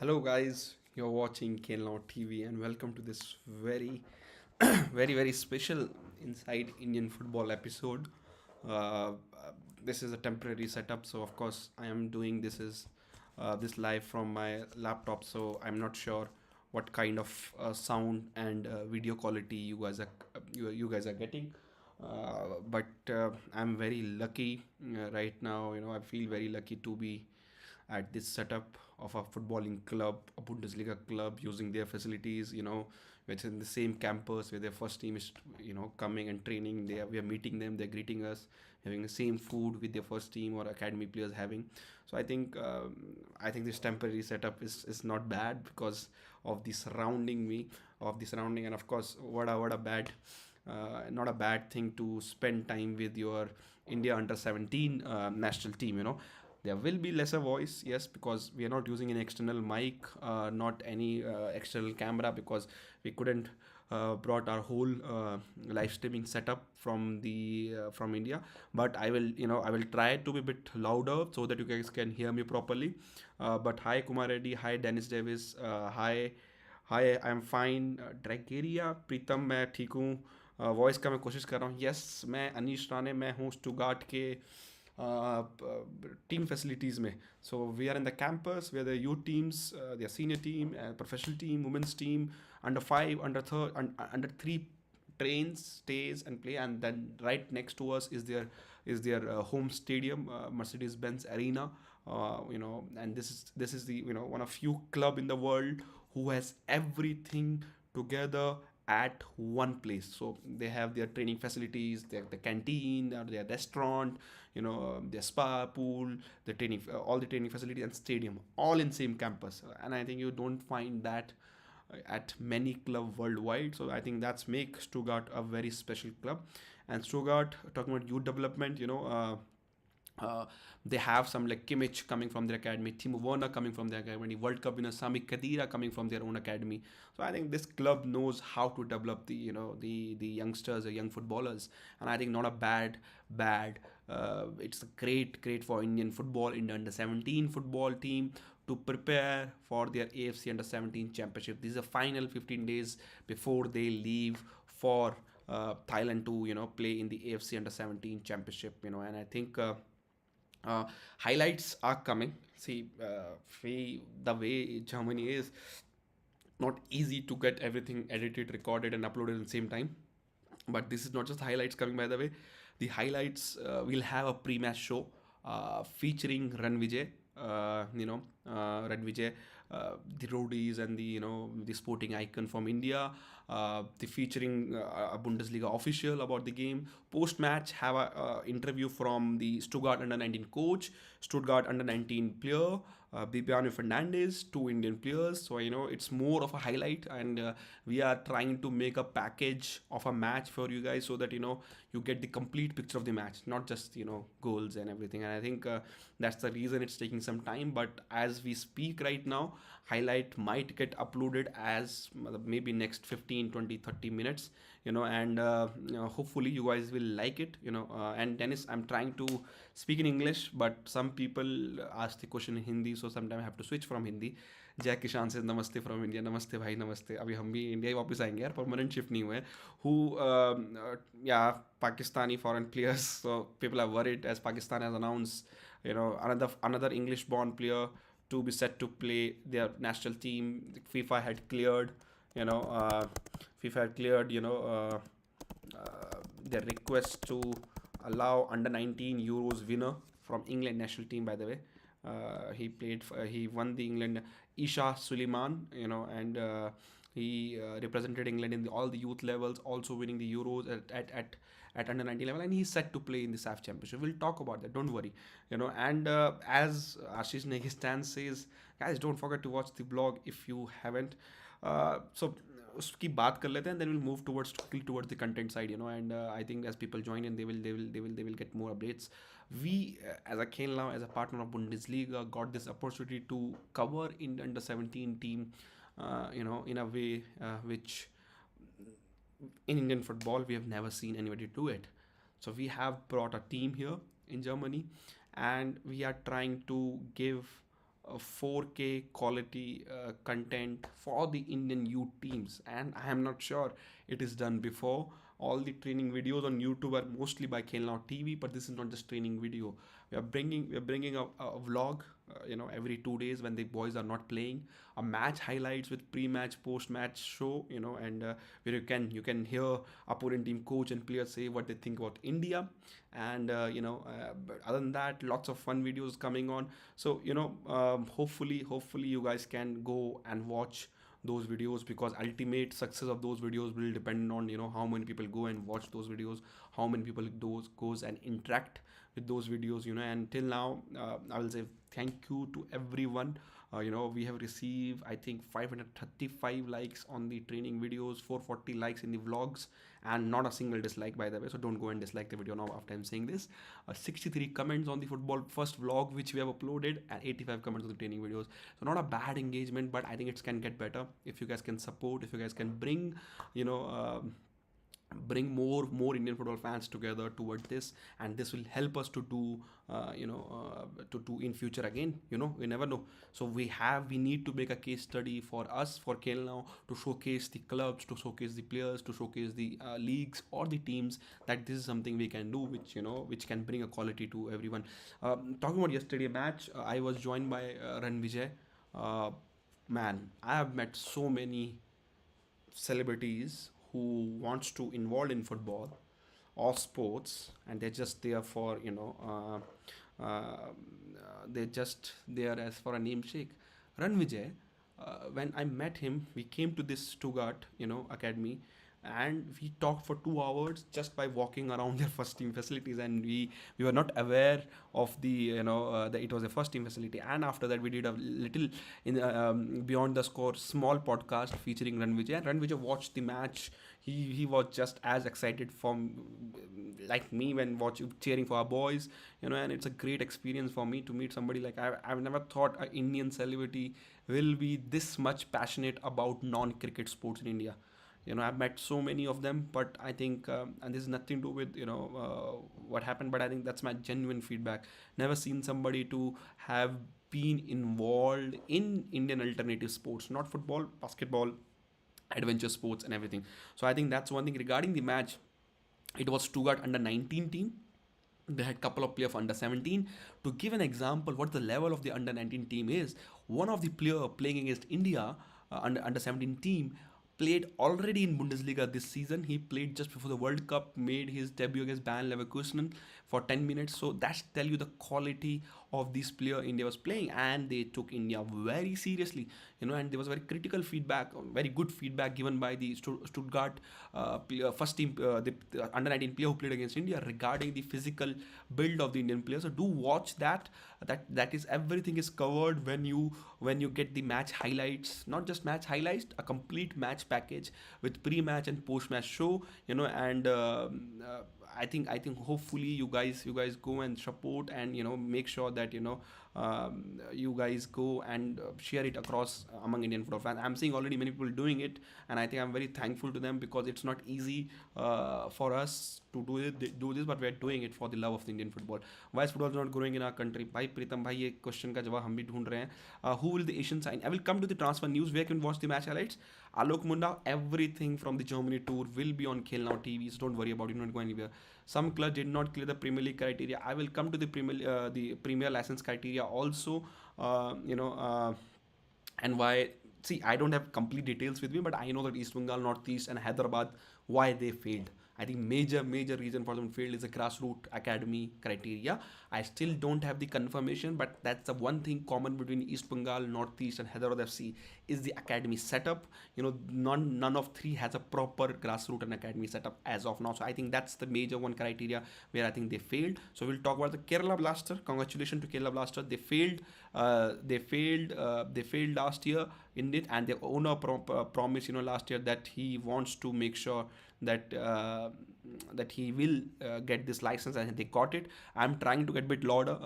Hello, guys. You're watching KNTV, and welcome to this very, very special Inside Indian Football episode. Uh, this is a temporary setup, so of course I am doing this live from my laptop. So I'm not sure what kind of sound and video quality you guys are getting. But I'm very lucky right now. I feel very lucky to be at this setup of a footballing club, a Bundesliga club, using their facilities, which in the same campus where their first team is, coming and training. We are meeting them, they're greeting us, having the same food with their first team or academy players having. So I think this temporary setup is not bad because of the surrounding me, of the surrounding, and of course, what a bad. Not a bad thing to spend time with your India under 17 national team. There will be lesser voice, yes, because we are not using an external mic, not any external camera, because we couldn't brought our whole live streaming setup from India. But I will try to be a bit louder so that you guys can hear me properly. But hi Kumar Reddy, hi Dennis Davis, hi I am fine ड्रैगेरिया प्रीतम मैं ठीक हूँ voice का मैं कोशिश कर रहा हूँ यस मैं अनीश राणे मैं हूँ स्टुगार्ट के team facilities में so we are in the campus where the youth teams their senior team professional team women's team under 5 under 3 trains stays and play, and then right next to us is their home stadium, Mercedes Benz Arena. And this is the one of few club in the world who has everything together at one place. So they have their training facilities, the canteen, their restaurant, their spa, pool, the training, all the training facilities and stadium, all in same campus. And I think you don't find that at many club worldwide. So I think that's make Stuttgart a very special club. And Stuttgart, talking about youth development, they have some like Kimmich coming from their academy, Timo Werner coming from their academy, World Cup winner Sami Khedira coming from their own academy. So I think this club knows how to develop the youngsters, the young footballers, and I think not a bad. It's a great for Indian football, India under 17 football team to prepare for their AFC under 17 championship. This is the final 15 days before they leave for Thailand to play in the AFC under 17 championship. And I think. Uh, Highlights are coming. See, the way Germany is, not easy to get everything edited, recorded, and uploaded at the same time. But this is not just highlights coming, by the way. The highlights will have a pre-match show featuring Ranvijay. Ranvijay, the roadies and the sporting icon from India. The featuring a Bundesliga official about the game. Post match, have a interview from the Stuttgart under 19 coach, Stuttgart under 19 player, Bibiano Fernandez, two Indian players. So it's more of a highlight, and we are trying to make a package of a match for you guys so that you get the complete picture of the match, not just goals and everything. And I think that's the reason it's taking some time. But as we speak right now, highlight might get uploaded as maybe next 15, 20, 30 minutes. And hopefully you guys will like it. And Dennis, I'm trying to speak in English, but some people ask the question in Hindi, so sometimes I have to switch from Hindi. जय किशान से नमस्ते from India, नमस्ते भाई, नमस्ते. अभी हम भी India ही वापस आएंगे यार, परमानेंट शिफ्ट नहीं हुए हैं. हु या Pakistani foreign players, so people are worried as Pakistan has announced another English born player to be set to play their national team. FIFA had cleared you know uh, FIFA had cleared their request to allow under 19 Euros winner from England national team, by the way. He won the England Isha Suleiman, and he represented England in all the youth levels, also winning the Euros at under 19 level, and he's set to play in the SAF Championship. We'll talk about that. Don't worry, And as Ashish Negi says, guys, don't forget to watch the blog if you haven't. So उसकी बात कर लेते हैं, then we'll move towards the content side, and I think as people join in, they will get more updates. We as a Kenlau, as a partner of Bundesliga, got this opportunity to cover in the under 17 team, in a way which in Indian football we have never seen anybody do it. So we have brought a team here in Germany, and we are trying to give 4K quality content for the Indian youth teams, and I am not sure it is done before. All the training videos on YouTube are mostly by KNTV TV, but this is not just training video. We are bringing a vlog, every 2 days when the boys are not playing, a match highlights with pre-match, post-match show, and where you can hear opponent team coach and players say what they think about India, and but other than that, lots of fun videos coming on. So hopefully you guys can go and watch those videos, because ultimate success of those videos will depend on how many people go and watch those videos, how many people those goes and interact with those videos. And till now, I will say thank you to everyone. We have received, I think, 535 likes on the training videos, 440 likes in the vlogs, and not a single dislike, by the way. So don't go and dislike the video now after I'm saying this. 63 comments on the football first vlog which we have uploaded, and 85 comments on the training videos. So not a bad engagement, but I think it can get better if you guys can support, if you guys can bring, you know. Bring more Indian football fans together toward this, and this will help us to do to do in future again. We never know. So we need to make a case study for us, for KL now, to showcase the clubs, to showcase the players, to showcase the leagues or the teams, that this is something we can do, which can bring a quality to everyone. Talking about yesterday match, I was joined by Ran Vijay. uh, Man, I have met so many celebrities who wants to involve in football or sports, and they're just there for they're just there as for a namesake. Ranvijay, when I met him, we came to this Stuttgart academy, and we talked for 2 hours just by walking around their first team facilities, and we were not aware of the that it was a first team facility. And after that, we did a little in beyond the score small podcast featuring Ranvijay, and Ranvijay watched the match. He was just as excited from like me when watching cheering for our boys. And it's a great experience for me to meet somebody like I've never thought an Indian celebrity will be this much passionate about non-cricket sports in India. I've met so many of them, but I think and this is nothing to do with what happened, but I think that's my genuine feedback. Never seen somebody to have been involved in Indian alternative sports, not football, basketball, adventure sports and everything. So I think that's one thing. Regarding the match, it was Stuttgart under 19 team. They had couple of players of under 17. To give an example what the level of the under 19 team is, one of the player playing against India, under 17 team, played already in Bundesliga this season. He played just before the World Cup, made his debut against Bayer Leverkusen for 10 minutes. So that's tell you the quality of this player India was playing, and they took India very seriously. And there was very critical feedback, very good feedback given by the Stuttgart player, first team, the under 19 player who played against India, regarding the physical build of the Indian players. So do watch that. That is, everything is covered when you get the match highlights, not just match highlights, a complete match package with pre-match and post-match show. And I think hopefully you guys go and support, and make sure that you guys go and share it across among Indian football fans. I'm seeing already many people doing it, and I think I'm very thankful to them, because it's not easy for us to do this, but we're doing it for the love of the Indian football. Why is football not growing in our country? भाई प्रीतम भाई, ये question का जवाब हम भी ढूंढ रहे हैं. Who will the Asian sign? I will come to the transfer news. Where can you watch the match highlights? Alok Munda, everything from the Germany tour will be on Khel Now TV. So don't worry about it. Don't go anywhere. Some clubs did not clear the Premier League criteria. I will come to the Premier license criteria also. And why? See, I don't have complete details with me, but I know that East Bengal, Northeast, and Hyderabad, why they failed. I think major reason for them failed is the grassroots academy criteria. I still don't have the confirmation, but that's the one thing common between East Bengal, Northeast, and Hyderabad FC is the academy setup. None of three has a proper grassroots and academy setup as of now. So I think that's the major one criteria where I think they failed. So we'll talk about the Kerala Blaster. Congratulations to Kerala Blaster. They failed. They failed last year in it, and their owner promised last year that he wants to make sure that that he will get this license, and they got it. I'm trying to get a bit louder.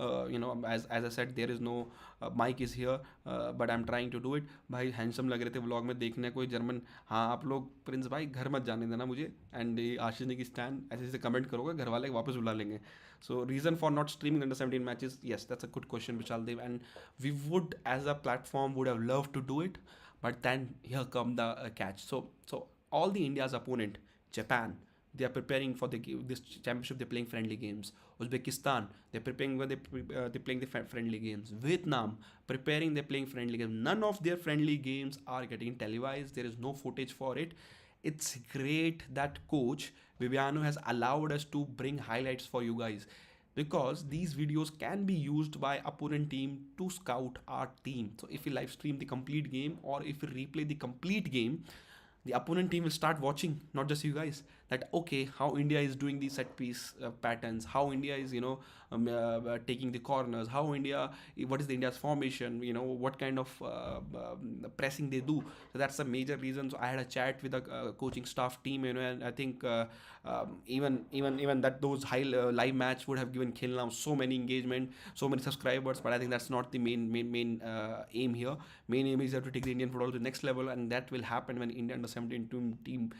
As I said, there is no mic is here, but I'm trying to do it. भाई handsome लग रहे थे vlog में देखने कोई German. हाँ आप लोग प्रिंस भाई घर मत जाने देना मुझे. एंड आशीष ने की स्टैंड ऐसे ऐसे कमेंट करोगे घर वाले वापस बुला लेंगे. So reason for not streaming under 17 matches, yes, that's a good question, Vishal, and we would, as a platform, would have loved to do it, but then here come the catch. So all the India's opponent, Japan, they are preparing for this championship. They're playing friendly games. Uzbekistan, they're preparing when they're playing the friendly games. Vietnam, preparing, they're playing friendly games. None of their friendly games are getting televised. There is no footage for it. It's great that coach Viviano has allowed us to bring highlights for you guys, because these videos can be used by opponent team to scout our team. So if we live stream the complete game, or if we replay the complete game, the opponent team will start watching, not just you guys, that okay, how India is doing these set piece patterns, how India is taking the corners, how India, what is the India's formation, what kind of pressing they do. So that's a major reason. So I had a chat with the coaching staff team, and I think even that those high live match would have given Khel so many engagement, so many subscribers, but I think that's not the main aim here. Main aim is to take the Indian football to the next level, and that will happen when India under 17 team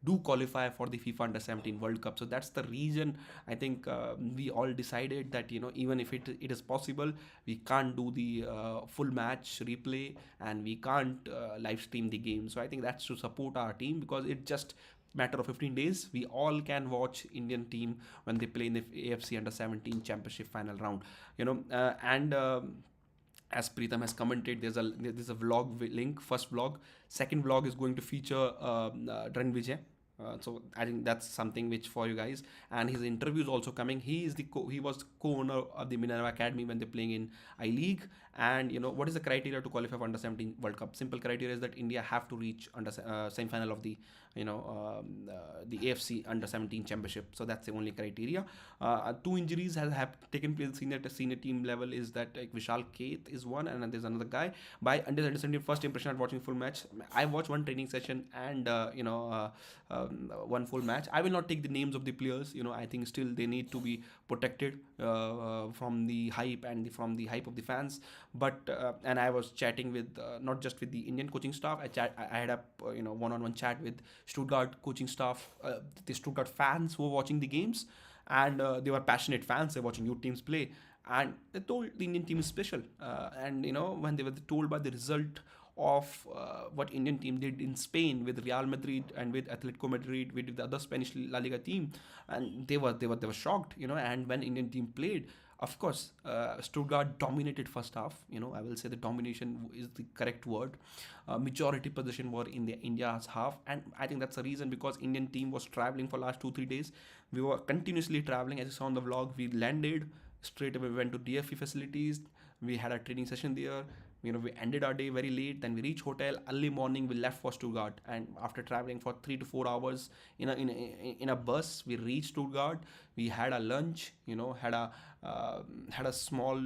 do qualify for the FIFA Under 17 World Cup. So that's the reason I think we all decided that even if it is possible, we can't do the full match replay, and we can't live stream the game. So I think that's to support our team, because it just matter of 15 days we all can watch Indian team when they play in the AFC Under 17 Championship final round. And as Preetham has commented, there's a vlog link. First vlog, second vlog is going to feature Dran Vijay. So I think that's something which for you guys, and his interview is also coming. He was co-owner of the Minerva Academy when they're playing in I League. And what is the criteria to qualify for Under 17 World Cup? Simple criteria is that India have to reach under semi-final of the AFC Under 17 Championship. So that's the only criteria. Two injuries have taken place senior team level. Is that Vishal Keth is one, and there's another guy. By under 17, first impression at watching full match, I watched one training session and one full match. I will not take the names of the players. I think still they need to be protected from the hype and from the hype of the fans. But and I was chatting with not just with the Indian coaching staff. I had a one-on-one chat with Stuttgart coaching staff, the Stuttgart fans who were watching the games, and they were passionate fans. They're watching your teams play, and they told the Indian team is special. And when they were told by the result of what Indian team did in Spain with Real Madrid and with Atletico Madrid, with the other Spanish La Liga team, and they were shocked. And when Indian team played, of course, Stuttgart dominated first half. I will say the domination is the correct word. Majority position were in the India's half, and I think that's the reason, because Indian team was traveling for last 2-3 days. We were continuously traveling, as you saw on the vlog. We landed straight away, we went to DFE facilities. We had a training session there. We ended our day very late. Then we reached hotel early morning. We left for Stuttgart, and after traveling for 3 to 4 hours in a bus, we reached Stuttgart. We had a lunch. Had a small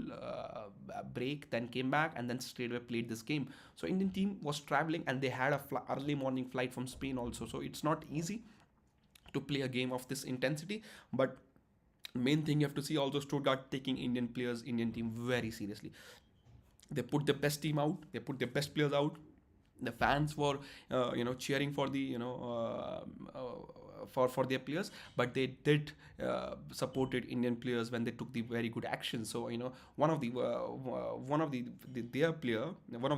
break. Then came back, and then straight away played this game. So Indian team was traveling, and they had a early morning flight from Spain also. So it's not easy to play a game of this intensity, but main thing you have to see also, Stuttgart taking Indian team very seriously. They put the best team out. They put their best players out. The fans were, cheering for the, for their players, but they did supported Indian players when they took the very good action. So one of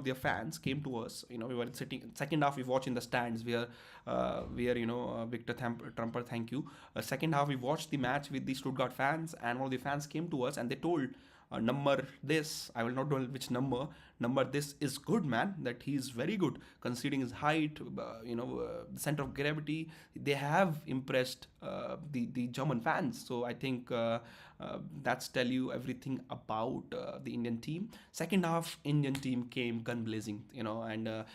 their fans came to us. We were sitting second half. We watched in the stands where Victor Trumper, thank you. Second half we watched the match with the Stuttgart fans, and one of the fans came to us and they told, number this, I will not know which number this is good, man, that he is very good considering his height, the center of gravity. They have impressed the German fans. So I think That's tell you everything about the Indian team. Second half, Indian team came gun blazing, and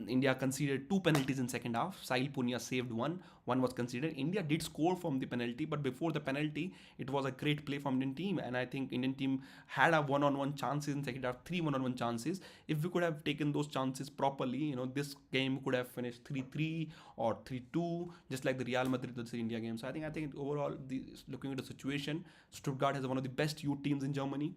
India conceded two penalties in second half. Sahil Punia saved one was considered. India did score from the penalty, but before the penalty, it was a great play from Indian team, and I think Indian team had a one-on-one chances in second half, three one-on-one chances. If we could have taken those chances properly, this game could have finished 3-3 or 3-2, just like the Real Madrid versus India game. So I think overall, looking at the situation, Stuttgart has one of the best youth teams in Germany.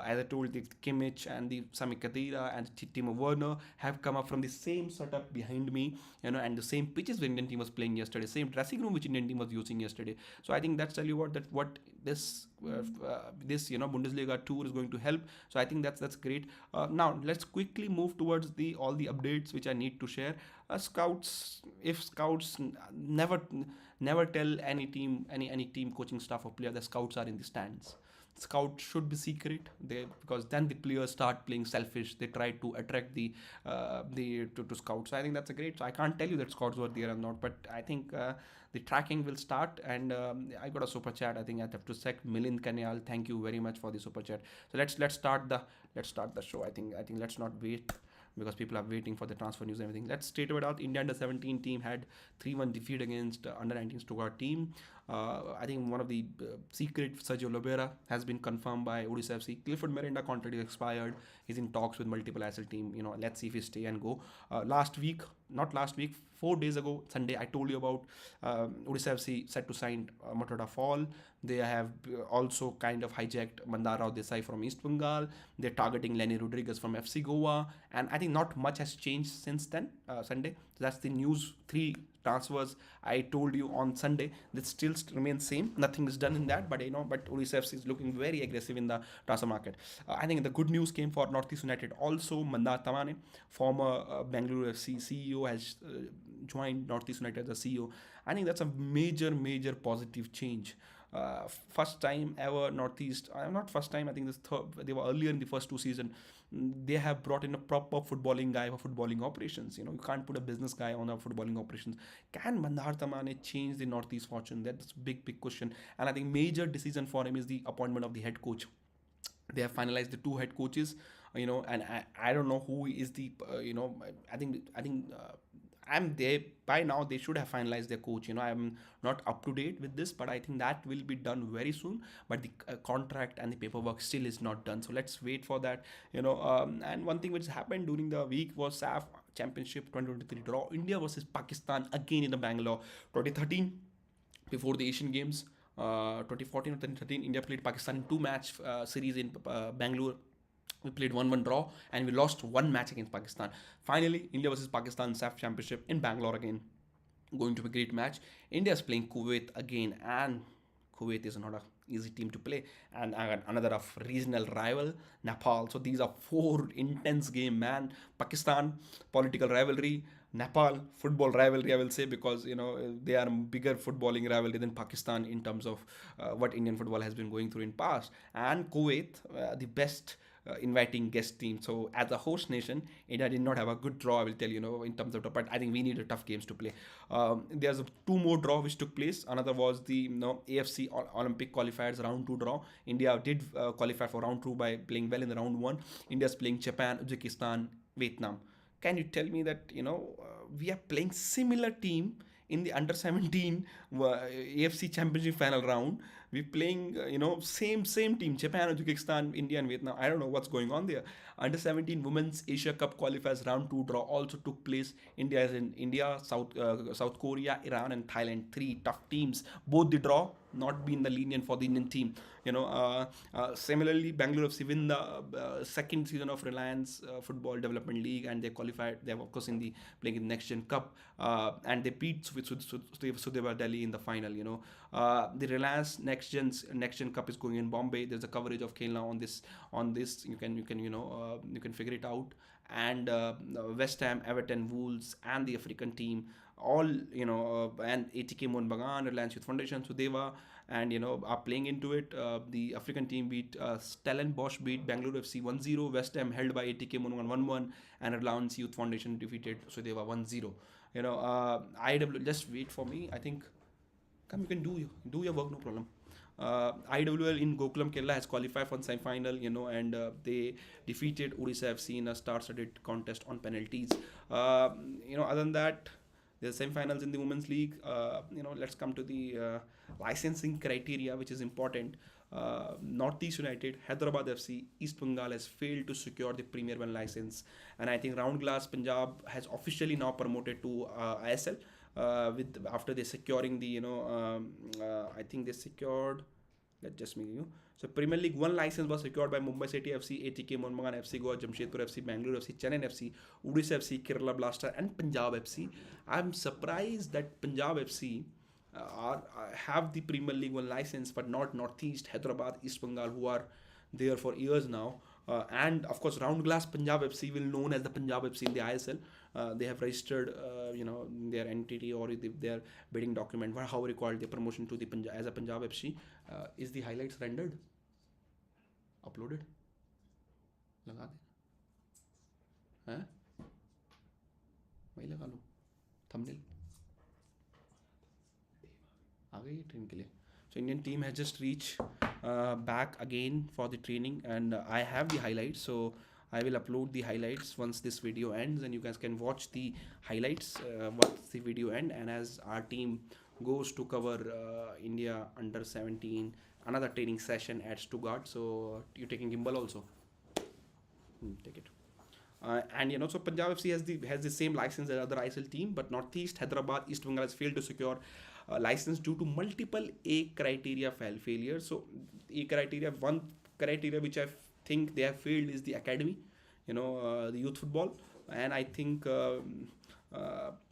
As I told, the Kimmich and the Sami Khedira and Timo Werner have come up from the same setup behind me, and the same pitches the Indian team was playing yesterday, same dressing room which Indian team was using yesterday. So I think that's tell you what this Bundesliga tour is going to help. So I think that's great. Now let's quickly move towards the all the updates which I need to share. Scouts, if scouts never tell any team, any team coaching staff or player, the scouts are in the stands. Scout should be secret, because then the players start playing selfish. They try to attract to scouts. So I think that's a great. So I can't tell you that scouts were there or not, but I think the tracking will start. And I got a super chat. I think I have to check. Milind Kanyal, thank you very much for the super chat. So let's start the show. I think let's not wait, because people are waiting for the transfer news and everything. Let's straight away out. India under 17 team had 3-1 defeat against under 19 Stuttgart team. I think one of the secret, Sergio Lobera, has been confirmed by Odisha FC. Clifford Miranda contract is expired. He's in talks with multiple ISL team. Let's see if he stay and go. Not last week, 4 days ago, Sunday, I told you about Odisha FC set to sign Matoda Fall. They have also kind of hijacked Mandar Rao Desai from East Bengal. They're targeting Lenny Rodriguez from FC Goa. And I think not much has changed since then, Sunday. So that's the news. 3 transfers I told you on Sunday, that still remains same. Nothing is done in that, but Odisha FC is looking very aggressive in the transfer market. I think the good news came for Northeast United also. Mandar Tamane, former Bangalore FC CEO, has joined Northeast United as a CEO. I think that's a major positive change. First time ever Northeast. Not first time. I think this third. They were earlier in the first 2 seasons. They have brought in a proper footballing guy for footballing operations. You can't put a business guy on a footballing operations. Can Mandar Tamane change the Northeast fortune? That's a big question. And I think major decision for him is the appointment of the head coach. They have finalized the 2 head coaches. And I don't know who is the. I think I'm there by now. They should have finalized their coach. I'm not up to date with this, but I think that will be done very soon. But the contract and the paperwork still is not done. So let's wait for that. And one thing which happened during the week was SAF Championship 2023 draw. India versus Pakistan again in the Bangalore. 2013, before the Asian Games. 2014 or 2013, India played Pakistan in 2 match series in Bangalore. We played 1-1 draw, and we lost 1 match against Pakistan. Finally, India versus Pakistan SAF Championship in Bangalore again. Going to be a great match. India is playing Kuwait again, and Kuwait is not a easy team to play. And another of regional rival, Nepal. So these are 4 intense game, man. Pakistan, political rivalry. Nepal, football rivalry, I will say, because they are a bigger footballing rivalry than Pakistan in terms of what Indian football has been going through in past. And Kuwait, the best inviting guest team. So as a host nation, India did not have a good draw, I will tell in terms of, but I think we need a tough games to play. There's 2 more draw which took place. Another was the AFC Olympic qualifiers round 2 draw. India did qualify for round 2 by playing well in the round 1. India's playing Japan, Uzbekistan, Vietnam. Can you tell me that we are playing similar team in the under 17 AFC Championship final round? We're playing same team, Japan, Uzbekistan, India and Vietnam. I don't know what's going on there. Under 17 Women's Asia Cup qualifiers round 2 draw also took place. India is in India, South Korea, Iran and Thailand. 3 tough teams. Both the draw not been the lenient for the Indian team. Similarly, Bangalore FC win the second season of Reliance Football Development League, and they qualified. They have, of course, in the playing in the Next Gen Cup, and they beat Sudhir Delhi in the final. The Reliance Next Gen Cup is going in Bombay. There's a coverage of Khel now on this. You can figure it out. And West Ham, Everton, Wolves, and the African team, all and ATK Mohun Bagan, Reliance Youth Foundation, Sudeva, and are playing into it. The African team beat Stellenbosch beat Bangalore FC 1-0. West Ham held by ATK Mohun 1-1, and Reliance Youth Foundation defeated Sudeva 1-0. IW, just wait for me. I think come, you can do your work, no problem. IWL in Gokulam Kerala has qualified for the semi-final, and they defeated Odisha FC in a star-studded contest on penalties. Uh, Other than that, there's semi-finals in the women's league. Let's come to the licensing criteria, which is important. Northeast United, Hyderabad FC, East Bengal has failed to secure the Premier One license, and I think Round Glass Punjab has officially now promoted to ISL. With after they securing the I think they secured, let's just make you. So Premier League one license was secured by Mumbai City FC, ATK Mohun FC, Goa Jamshedpur FC, Bangalore FC, Chennai FC, Odisha FC, Kerala Blaster, and Punjab FC. I'm surprised that Punjab FC have the Premier League one license, but not Northeast, Hyderabad, East Bengal, who are there for years now. And of course, Round Glass Punjab FC will known as the Punjab FC in the ISL. They have registered, their entity or their bidding document, how we call the promotion to the Punjab as a Punjab FC. Is the highlights rendered? Uploaded? लगा दे हैं वही लगा लो thumbnail आ गई train के लिए. So Indian team has just reached back again for the training, and I have the highlights. So I will upload the highlights once this video ends, and you guys can watch the highlights once the video end. And as our team goes to cover India under 17, another training session at Stuttgart. So you're taking gimbal also. Take it. And so Punjab FC has the same license as other ISL team, but Northeast, Hyderabad, East Bengal has failed to secure license due to multiple A criteria failures. So one criteria which I think they have failed is the academy, the youth football, and I think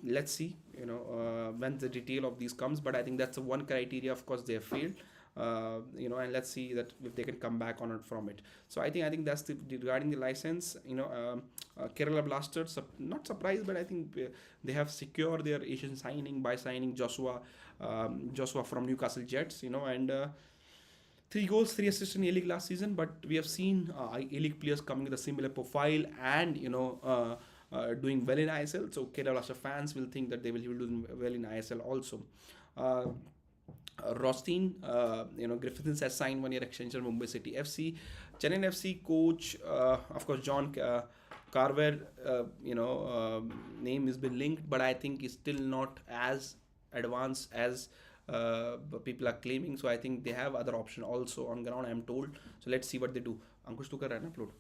let's see, when the detail of these comes, but I think that's the one criteria. Of course, they have failed. And let's see that if they can come back on it from it. So I think that's regarding the license. Kerala Blasters, not surprised, but I think they have secured their Asian signing by signing Joshua from Newcastle Jets. And 3 goals, 3 assists in A-League last season, but we have seen A-League players coming with a similar profile and doing well in ISL. So Kerala Blaster fans will think that they will do well in ISL also. Rostein, Griffiths has signed 1-year extension Mumbai City FC. Chennai FC coach, of course, John Carver, name has been linked, but I think is still not as advanced as people are claiming. So I think they have other option also on ground, I'm told. So let's see what they do. Ankush तो कर रहा है ना upload?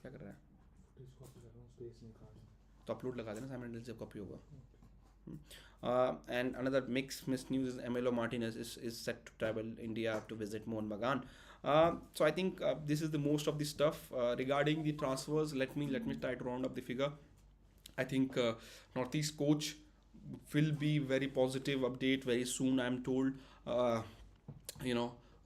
क्या कर रहा है? तो upload लगा देना, simultaneously copy होगा. And another mixed news is Emilio Martinez is set to travel India to visit Mohun Bagan. So I think this is the most of the stuff regarding the transfers. Let me try to round up the figure. I think Northeast coach will be very positive update very soon, I'm told. Odisha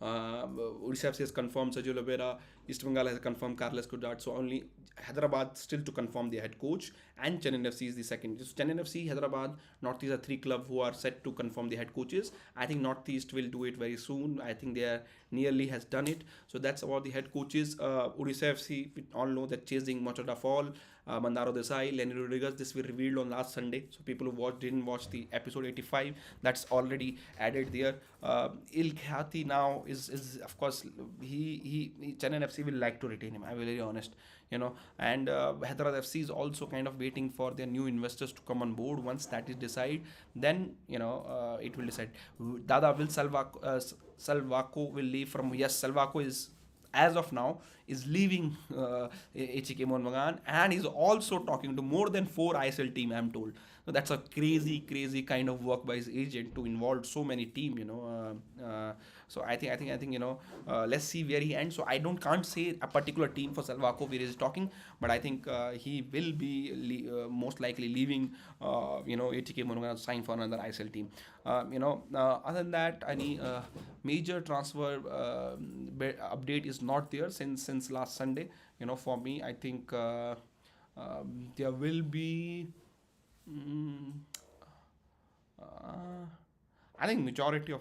FC has confirmed Sergio Lovera. East Bengal has confirmed Carlos Godard. So only Hyderabad still to confirm the head coach, and Chennai FC is the second. So Chennai FC, Hyderabad, Northeast are 3 clubs who are set to confirm the head coaches. I think Northeast will do it very soon. I think they are nearly has done it. So that's about the head coaches. Odisha FC, we all know that chasing Machada Fall, Mandaro Desai, Lenny Rodriguez. This we revealed on last Sunday. So people who didn't watch the episode 85, that's already added there. Il Khati now is of course he Chennai FC will like to retain him. I'm very honest. And Hyderabad FC is also kind of waiting for their new investors to come on board. Once that is decided, then it will decide. Dada will Salvaco will leave from. Yes, Salvaco is as of now is leaving HK Mohun Bagan, and he's also talking to more than 4 ISL team, I'm told. So that's a crazy kind of work by his agent to involve so many team. So I think let's see where he ends. So I can't say a particular team for Salvaco where he's talking, but I think he will be most likely leaving ATK Mohun Bagan to sign for another ISL team. Other than that, any major transfer update is not there since last Sunday. For me, I think there will be. I think majority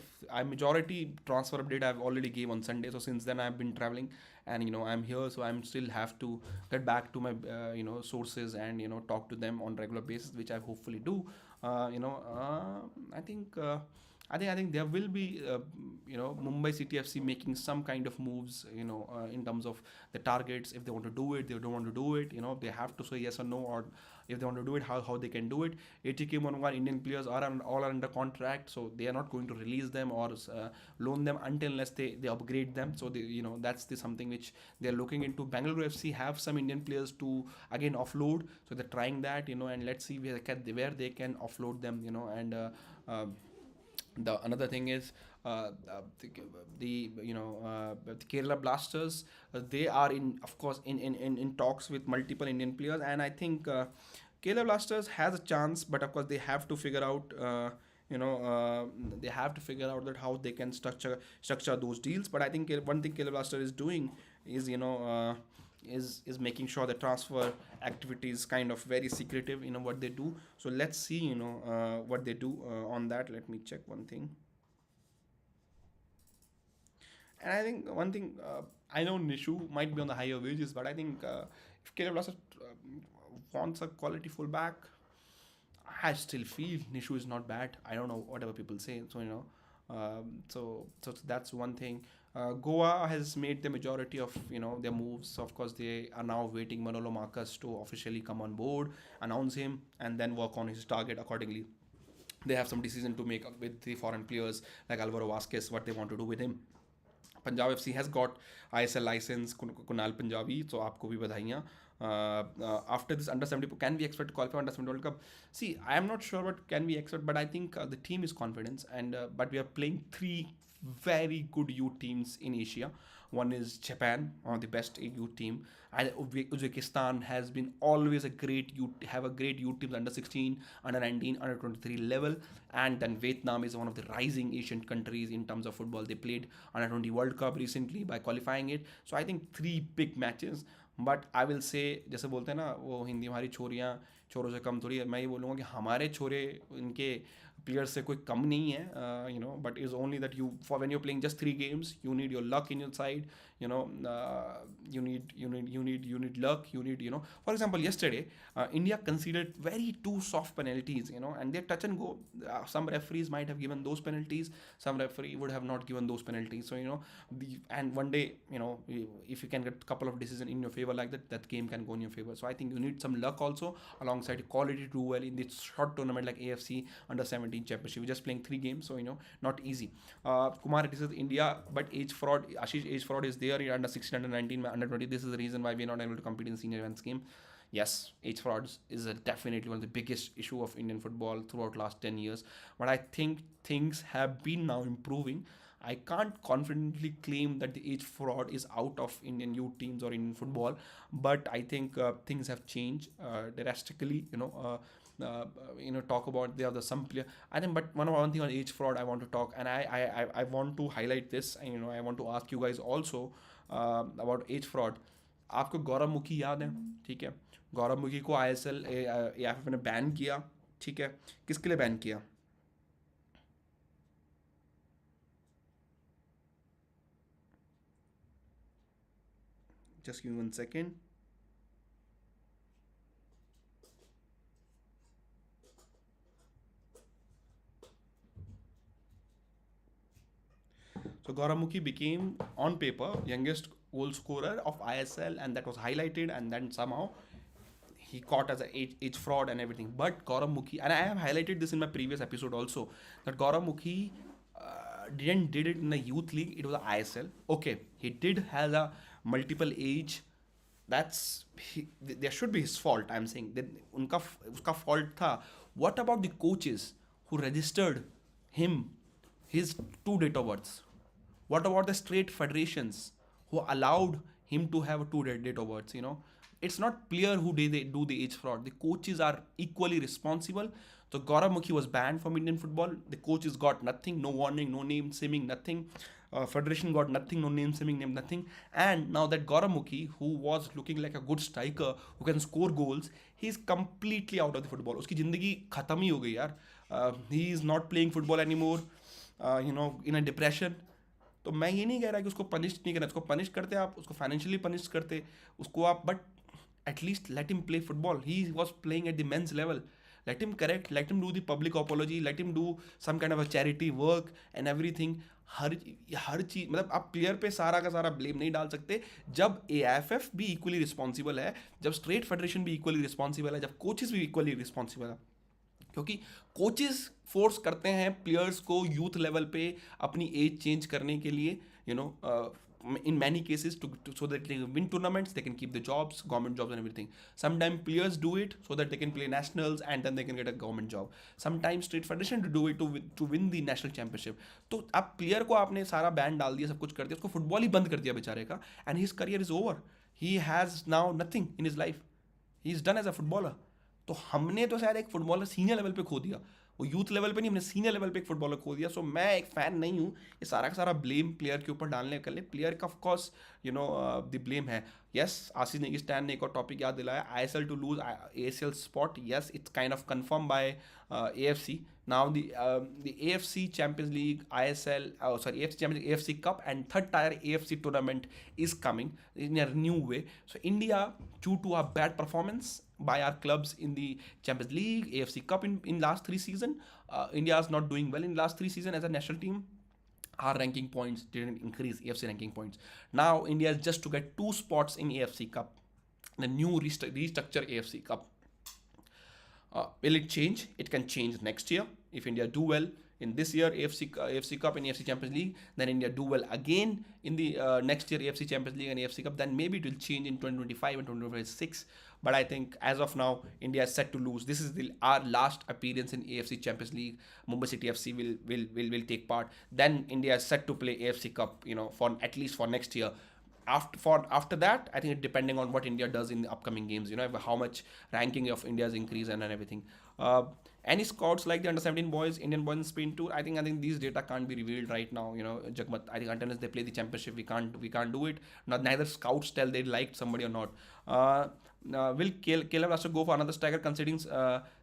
transfer update I've already gave on Sunday. So since then I've been traveling, and I'm here, so I'm still have to get back to my sources and talk to them on regular basis, which I hopefully do. I think I think there will be Mumbai City FC making some kind of moves, in terms of the targets. If they want to do it, they don't want to do it. They have to say yes or no, or if they want to do it, how they can do it. ATK Monwan Indian players all are under contract, so they are not going to release them or loan them until unless they upgrade them. So that's the something which they're looking into. Bangalore FC have some Indian players to again offload, so they're trying that, and let's see where they can offload them, and. The another thing is the Kerala Blasters. They are of course in talks with multiple Indian players, and I think Kerala Blasters has a chance, but of course they have to figure out. They have to figure out that how they can structure those deals. But I think one thing Kerala Blaster is doing is is making sure the transfer activity is kind of very secretive, what they do. So let's see, what they do on that. Let me check one thing. And I think one thing, I know Nishu might be on the higher wages, but I think if Caleb Lasser wants a quality fullback, I still feel Nishu is not bad. I don't know whatever people say. So so that's one thing. Goa has made the majority of their moves. Of course, they are now waiting Manolo Marcus to officially come on board, announce him, and then work on his target accordingly. They have some decision to make with the foreign players like Alvaro Vasquez, what they want to do with him. Punjab FC has got ISL license, Kunal Punjabi, so आपको भी बधाइयाँ. After this under 70, can we expect to qualify under 70 World Cup? See, I am not sure what can we expect, but I think the team is confident, and but we are playing three very good youth teams in Asia. One is Japan, one of the best youth team, and Uzbekistan has been always a great youth, have a great youth teams under 16, under 19, under 23 level, and then Vietnam is one of the rising Asian countries in terms of football. They played under 20 World Cup recently by qualifying it. So I think three big matches. But I will say जैसे बोलते हैं ना वो हिंदी हमारी छोरियाँ छोरों से कम थोड़ी है. मैं ये बोलूँगा कि हमारे छोरे इनके प्लेयर्स से कोई कम नहीं है, but is only that you for when you playing just 3 games you need your luck in your side. You need luck. You need for example yesterday India conceded very two soft penalties, and they're touch and go. Some referees might have given those penalties, some referee would have not given those penalties. So and one day, if you can get a couple of decisions in your favor like that, that game can go in your favor. So I think you need some luck also alongside quality to do well in this short tournament like AFC under 17 championship. We're just playing 3 games, so not easy. Kumar, this is India, but age fraud. Ashish, age fraud is there in under 16, under 19, under 20. This is the reason why we're not able to compete in senior events game. Yes, age fraud is definitely one of the biggest issue of Indian football throughout last 10 years. But I think things have been now improving. I can't confidently claim that the age fraud is out of Indian youth teams or Indian football, but I think things have changed drastically. Talk about the other some player. I think, but one thing on age fraud I want to talk, and I want to highlight this. And, I want to ask you guys also about age fraud. आपको गौरव मुखी याद है? ठीक है, गौरव मुखी को ISL AFF ने ban किया. ठीक है, किसके लिए बैन किया? Just give me 1 second. So Gauramukhi became, on paper, youngest goal scorer of ISL, and that was highlighted, and then somehow he caught as a age fraud and everything. But Gauramukhi, and I have highlighted this in my previous episode also, that Gauramukhi did it in the youth league. It was a ISL. Okay, he did has a multiple age. There should be his fault. I'm saying that उनका उसका fault था. What about the coaches who registered him his two date of births? What about the state federations who allowed him to have two date of births? It's not player who they do the age fraud. The coaches are equally responsible. So Gaurav Mukhi was banned from Indian football. The coaches got nothing, no warning, no name simming, nothing. Federation got nothing, no name simming, name nothing. And now that Gaurav Mukhi, who was looking like a good striker who can score goals, he's completely out of the football. उसकी जिंदगी खत्म ही हो गई यार. He is not playing football anymore. In a depression. तो मैं ये नहीं कह रहा कि उसको पनिश नहीं करना. उसको पनिश करते आप, उसको फाइनेंशियली पनिश करते उसको आप, but at least let him play football. He was playing at the men's level. let him correct, let him do the public apology, let him do some kind of a charity work and everything. हर हर चीज मतलब आप player पे सारा का सारा blame नहीं डाल सकते जब एएफएफ भी इक्वली रिस्पॉन्सिबल है, जब स्टेट फेडरेशन भी इक्वली रिस्पॉन्सिबल है, जब कोचेस भी इक्वली रिस्पॉन्सिबल है. क्योंकि कोचेस फोर्स करते हैं प्लेयर्स को यूथ लेवल पे अपनी एज चेंज करने के लिए, you know, in many cases so that they can win tournaments, they can keep the jobs, government jobs and everything. Sometimes players do it so that they can play nationals and then they can get a government job. Sometimes state federation to do it to win the national championship. तो अब player को आपने सारा ban डाल दिया, सब कुछ कर दिया, उसको फुटबॉल ही बंद कर दिया बेचारे का, and his career is over. He has now nothing in his life. He is done as a footballer. तो हमने तो शायद एक फुटबॉलर सीनियर लेवल पे खो दिया, वो यूथ लेवल पे नहीं, हमने सीनियर लेवल पे एक फुटबॉलर खो दिया. सो मैं एक फ़ैन नहीं हूँ ये सारा का सारा ब्लेम प्लेयर के ऊपर डालने के लिए. प्लेयर का of course you know the blame है. यस, आशीष नेगी स्टैन ने एक और टॉपिक याद दिलाया, ISL to lose ACL spot. Yes, it's kind of confirmed by AFC. Now the AFC Champions League, ISL, AFC Champions League, AFC Cup and third tier AFC tournament is coming in a new way. So India, due to our bad performance by our clubs in the Champions League, AFC Cup in last 3 season, India is not doing well in last 3 season as a national team. Our ranking points didn't increase, AFC ranking points. Now India is just to get 2 spots in AFC Cup, the new restructure AFC Cup. Will it change? It can change next year if India do well in this year AFC Cup and AFC Champions League. Then India do well again in the next year AFC Champions League and AFC Cup. Then maybe it will change in 2025 and 2026. But I think as of now, India is set to lose. This is our last appearance in AFC Champions League. Mumbai City FC will take part. Then India is set to play AFC Cup, you know, for at least for next year. After that, I think it depending on what India does in the upcoming games, you know, how much ranking of India's increase and everything. Any scouts like the under-17 boys, Indian boys in Spain tour? I think these data can't be revealed right now. You know, Jagmat, I think until they play the championship, we can't do it. Neither scouts tell they liked somebody or not. Will Caleb Rasta go for another striker considering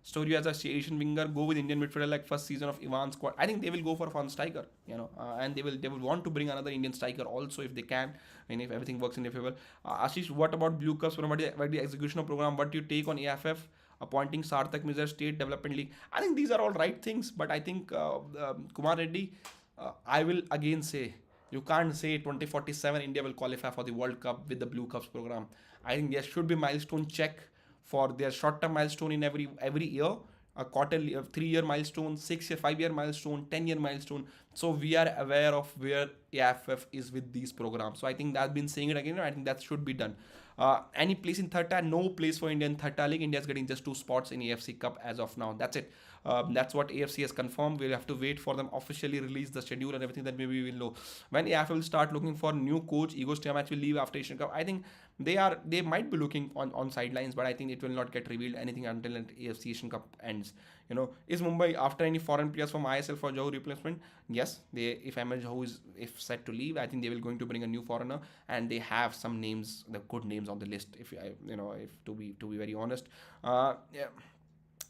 Story as a Asian winger, go with Indian midfielder like first season of Ivan's squad? I think they will go for one striker, you know, and they will want to bring another Indian striker also if they can, and if everything works in their favor. Ashish, what about Blue Cups? What about the execution of program? What do you take on AFF appointing Sarthak Mizar State Development League? I think these are all right things, but I think Kumar Reddy, I will again say, you can't say 2047 India will qualify for the World Cup with the Blue Cups program. I think there should be milestone check for their short-term milestone in every year, a quarterly, a 3-year milestone, 6-year, 5-year milestone, 10-year milestone. So we are aware of where AFF is with these programs. So I think I've been saying it again. I think that should be done. Any place in third tier? No place for India in third tier league. India is getting just 2 spots in AFC Cup as of now. That's it. That's what AFC has confirmed. We'll have to wait for them officially release the schedule and everything, that maybe we will know. When AFL will start looking for new coach, Igor Stiamac will leave after Asian Cup. I think they might be looking on sidelines, but I think it will not get revealed anything until AFC Asian Cup ends. You know, is Mumbai after any foreign players from ISL for Jahu replacement? Yes, if Ahmed Jahu is set to leave, I think they will going to bring a new foreigner, and they have some names, the good names on the list. If to be very honest, yeah.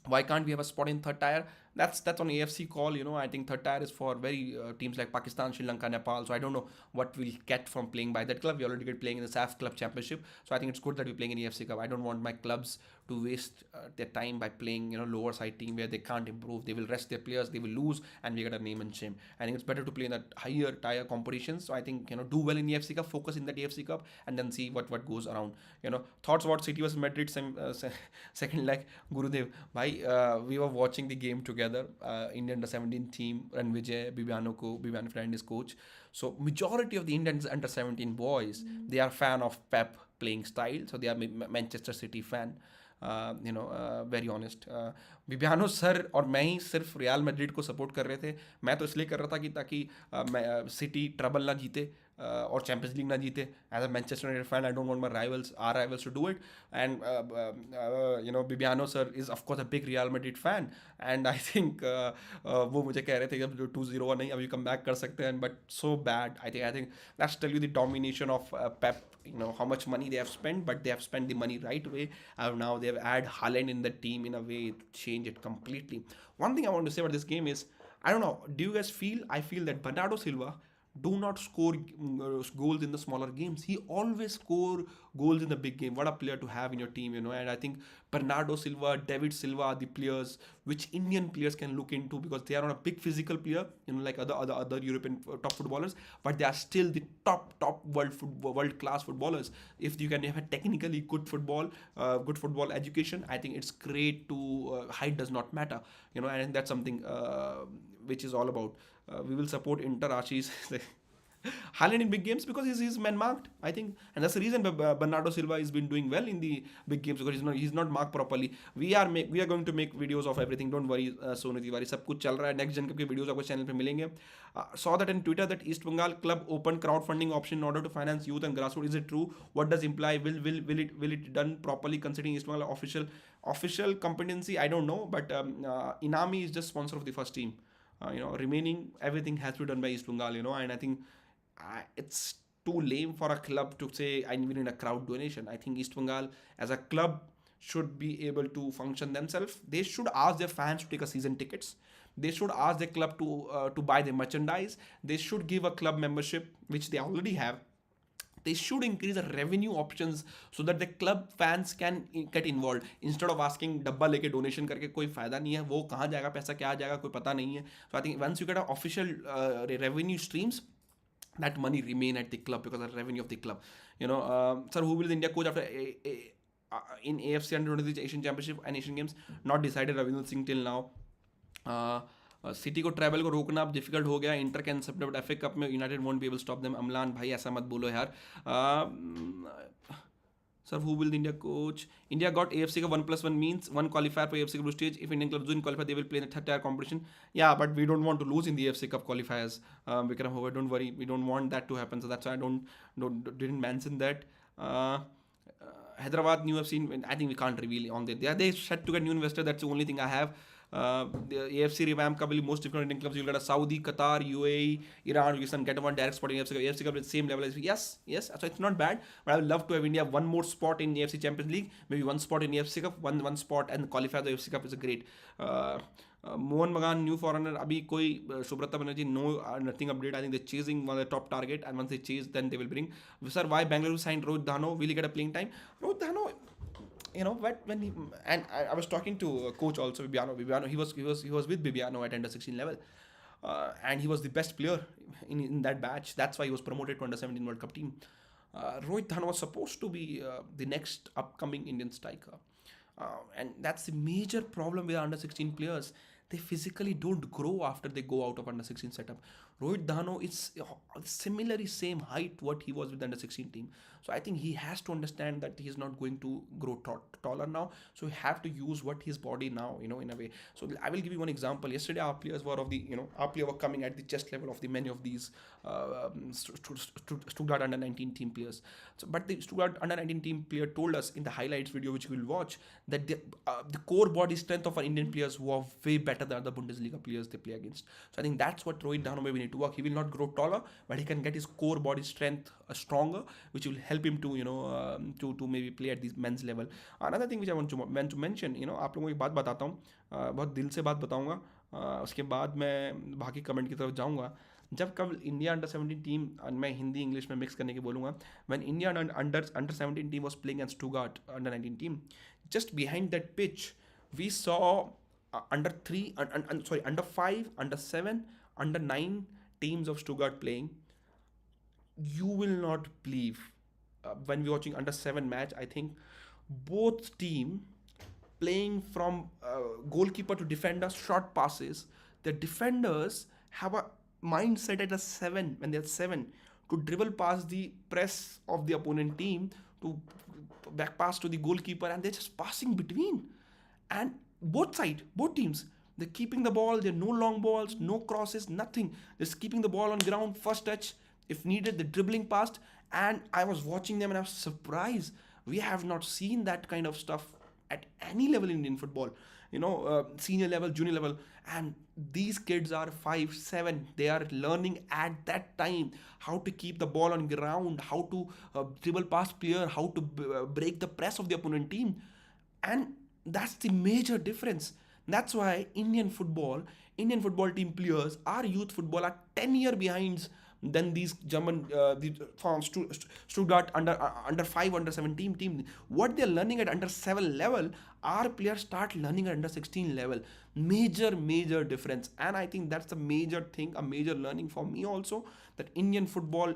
Why can't we have a spot in third tier? That's on AFC call. You know, I think third tier is for very teams like Pakistan, Sri Lanka, Nepal. So I don't know what we'll get from playing by that club. We already get playing in the SAF Club Championship. So I think it's good that we're playing in AFC Cup. I don't want my clubs to waste their time by playing, you know, lower side team where they can't improve. They will rest their players, they will lose, and we get a name and shame. I think it's better to play in that higher tier competitions. So I think, you know, do well in the AFC Cup, focus in that AFC Cup, and then see what goes around. You know, thoughts about City vs Madrid second leg. Gurudev, bhai, we were watching the game together. Indian under-17 team, Ranvijay, Bibiano friend is coach. So majority of the Indian under-17 boys, they are fan of Pep playing style. So they are Manchester City fan. Very honest, Bibiano sir और मैं ही सिर्फ real Madrid को support कर रहे थे. मैं तो इसलिए कर रहा था कि ताकि सिटी ट्रबल ना जीते और चैंपियंस लीग ना जीते. As a Manchester United fan, I don't want my rivals to do it. And Bibiano sir is of course a big Real Madrid fan, and I think वो मुझे कह रहे थे कि अब 2-0 नहीं, अभी कम बैक कर सकते हैं, but so bad. I think that's tell you the domination of Pep. You know how much money they have spent, but they have spent the money right way. Now they have added Haaland in the team in a way to change it completely. One thing I want to say about this game is, I don't know, do you guys feel? I feel that Bernardo Silva do not score goals in the smaller games. He always score goals in the big game. What a player to have in your team, And I think Bernardo Silva, David Silva are the players which Indian players can look into, because they are not a big physical player, like other European top footballers, but they are still the top world class footballers. If you can have a technically good football education, I think it's great to height does not matter, and that's something which is all about. We will support Inter Ashish Haaland in big games because he's man marked, I think, and that's the reason Bernardo Silva has been doing well in the big games, because he's not marked properly. We are going to make videos of everything. Don't worry, Sonu Tiwari, सब कुछ चल रहा है. Next Gen Cup के videos आपको channel पे मिलेंगे. Saw that in Twitter that East Bengal club opened crowdfunding option in order to finance youth and grassroots. Is it true? What does imply? Will it done properly considering East Bengal official competency? I don't know, but Inami is just sponsor of the first team. Remaining everything has to be done by East Bengal. And I think it's too lame for a club to say I need a crowd donation. I think East Bengal as a club should be able to function themselves. They should ask their fans to take a season tickets. They should ask their club to buy the merchandise. They should give a club membership, which they already have. They should increase the revenue options so that the club fans can get involved, instead of asking डब्बा लेके donation करके कोई फायदा नहीं है. वो कहाँ जाएगा पैसा, क्या जाएगा, कोई पता नहीं है. So I think once you get an official revenue streams, that money remain at the club because of the revenue of the club. Sir, who will the India coach after in AFC under 23 Asian Championship and Asian Games? Not decided. Ravindra Singh till now. City को travel को रोकना अब difficult हो गया. Inter can September FA cup में United won't be able stop them. Amlan भाई ऐसा मत बोलो यार. Sir, who will the India coach? India got AFC का 1+1 means one qualifier for AFC group stage. If Indian clubs win qualify, they will play in the third tier competition. Yeah, but we don't want to lose in the AFC Cup qualifiers. Vikram Howard, don't worry, we don't want that to happen. So that's why I didn't mention that. Hyderabad NEUFC, I think we can't reveal on that. They set to get new investor. That's the only thing I have. The AFC revamp का will most different Indian clubs. You'll get a Saudi, Qatar, UAE, Iran. You can get one direct spot in AFC Cup at the same level as yes. So it's not bad. But I would love to have India one more spot in AFC Champions League, maybe one spot in AFC Cup, one spot and qualify the AFC Cup is a great. Mohan Bagan, new foreigner. अभी कोई Subrata Banerjee, nothing update. I think they're chasing one of the top target, and once they chase, then they will bring. Sir, why Bangalore signed Rohit Dhano? Will he get a playing time? Rohit Dhano. When he and I was talking to a coach also, Bibiano. He was with Bibiano at under 16 level, and he was the best player in that batch. That's why he was promoted to under 17 World Cup team. Rohit Dhano was supposed to be the next upcoming Indian striker, and that's the major problem with under 16 players. They physically don't grow after they go out of under 16 setup. Rohit Dhano is similarly same height what he was with the under 16 team. So I think he has to understand that he is not going to grow taller now. So he have to use what his body now, in a way. So I will give you one example. Yesterday our players were our player were coming at the chest level of the many of these Stuttgart under 19 team players. So, but the Stuttgart under 19 team player told us in the highlights video which we will watch that the core body strength of our Indian players were way better than the Bundesliga players they play against. So I think that's what Rohit Dhano maybe need to work. He will not grow taller, but he can get his core body strength stronger, which will help him to to maybe play at this men's level. Another thing which I want to mention, आप लोगों को एक बात बताता हूँ, बहुत दिल से बात बताऊँगा, उसके बाद मैं बाकी कमेंट की तरफ जाऊँगा. जब कब इंडिया अंडर 17 टीम, मैं हिंदी इंग्लिश में मिक्स करने के बोलूँगा, when India under 17 team was playing against Stuttgart under 19 team, just behind that pitch we saw under 5, under 7, under 9 teams of Stuttgart playing. You will not believe when we're watching under 7 match, I think both team playing from goalkeeper to defender, short passes. The defenders have a mindset at a 7, when they're 7, to dribble past the press of the opponent team, to back pass to the goalkeeper, and they're just passing between. And both teams, they're keeping the ball. There are no long balls, no crosses, nothing. Just keeping the ball on ground, first touch. If needed, the dribbling past. And I was watching them and I was surprised. We have not seen that kind of stuff at any level in Indian football. Senior level, junior level. And these kids are 5, 7. They are learning at that time how to keep the ball on ground, how to dribble past player, how to break the press of the opponent team. And that's the major difference. That's why Indian football team players, our youth football are 10 years behind than these German from Stuttgart under 5 under 17 team. What they're learning at under 7 level, our players start learning at under 16 level. Major difference. And I think that's the major thing, a major learning for me also, that Indian football,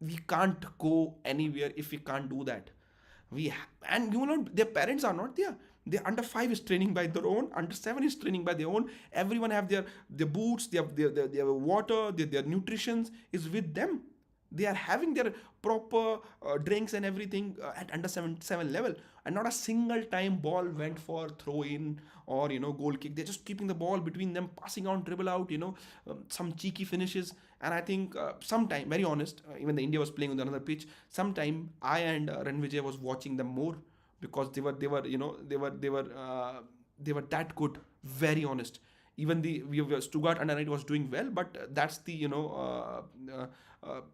we can't go anywhere if we can't do that. And their parents are not there. Their under 5 is training by their own, under 7 is training by their own. Everyone have their boots, their water, their nutrition is with them. They are having their proper drinks and everything at under 7 level, and not a single time ball went for throw in or goal kick. They're just keeping the ball between them, passing on, dribble out, some cheeky finishes. And I think sometime, very honest, even the India was playing on another pitch, sometime I and Ranvijay was watching them more, because they were that good, very honest. Even Stuttgart under 9 was doing well, but that's the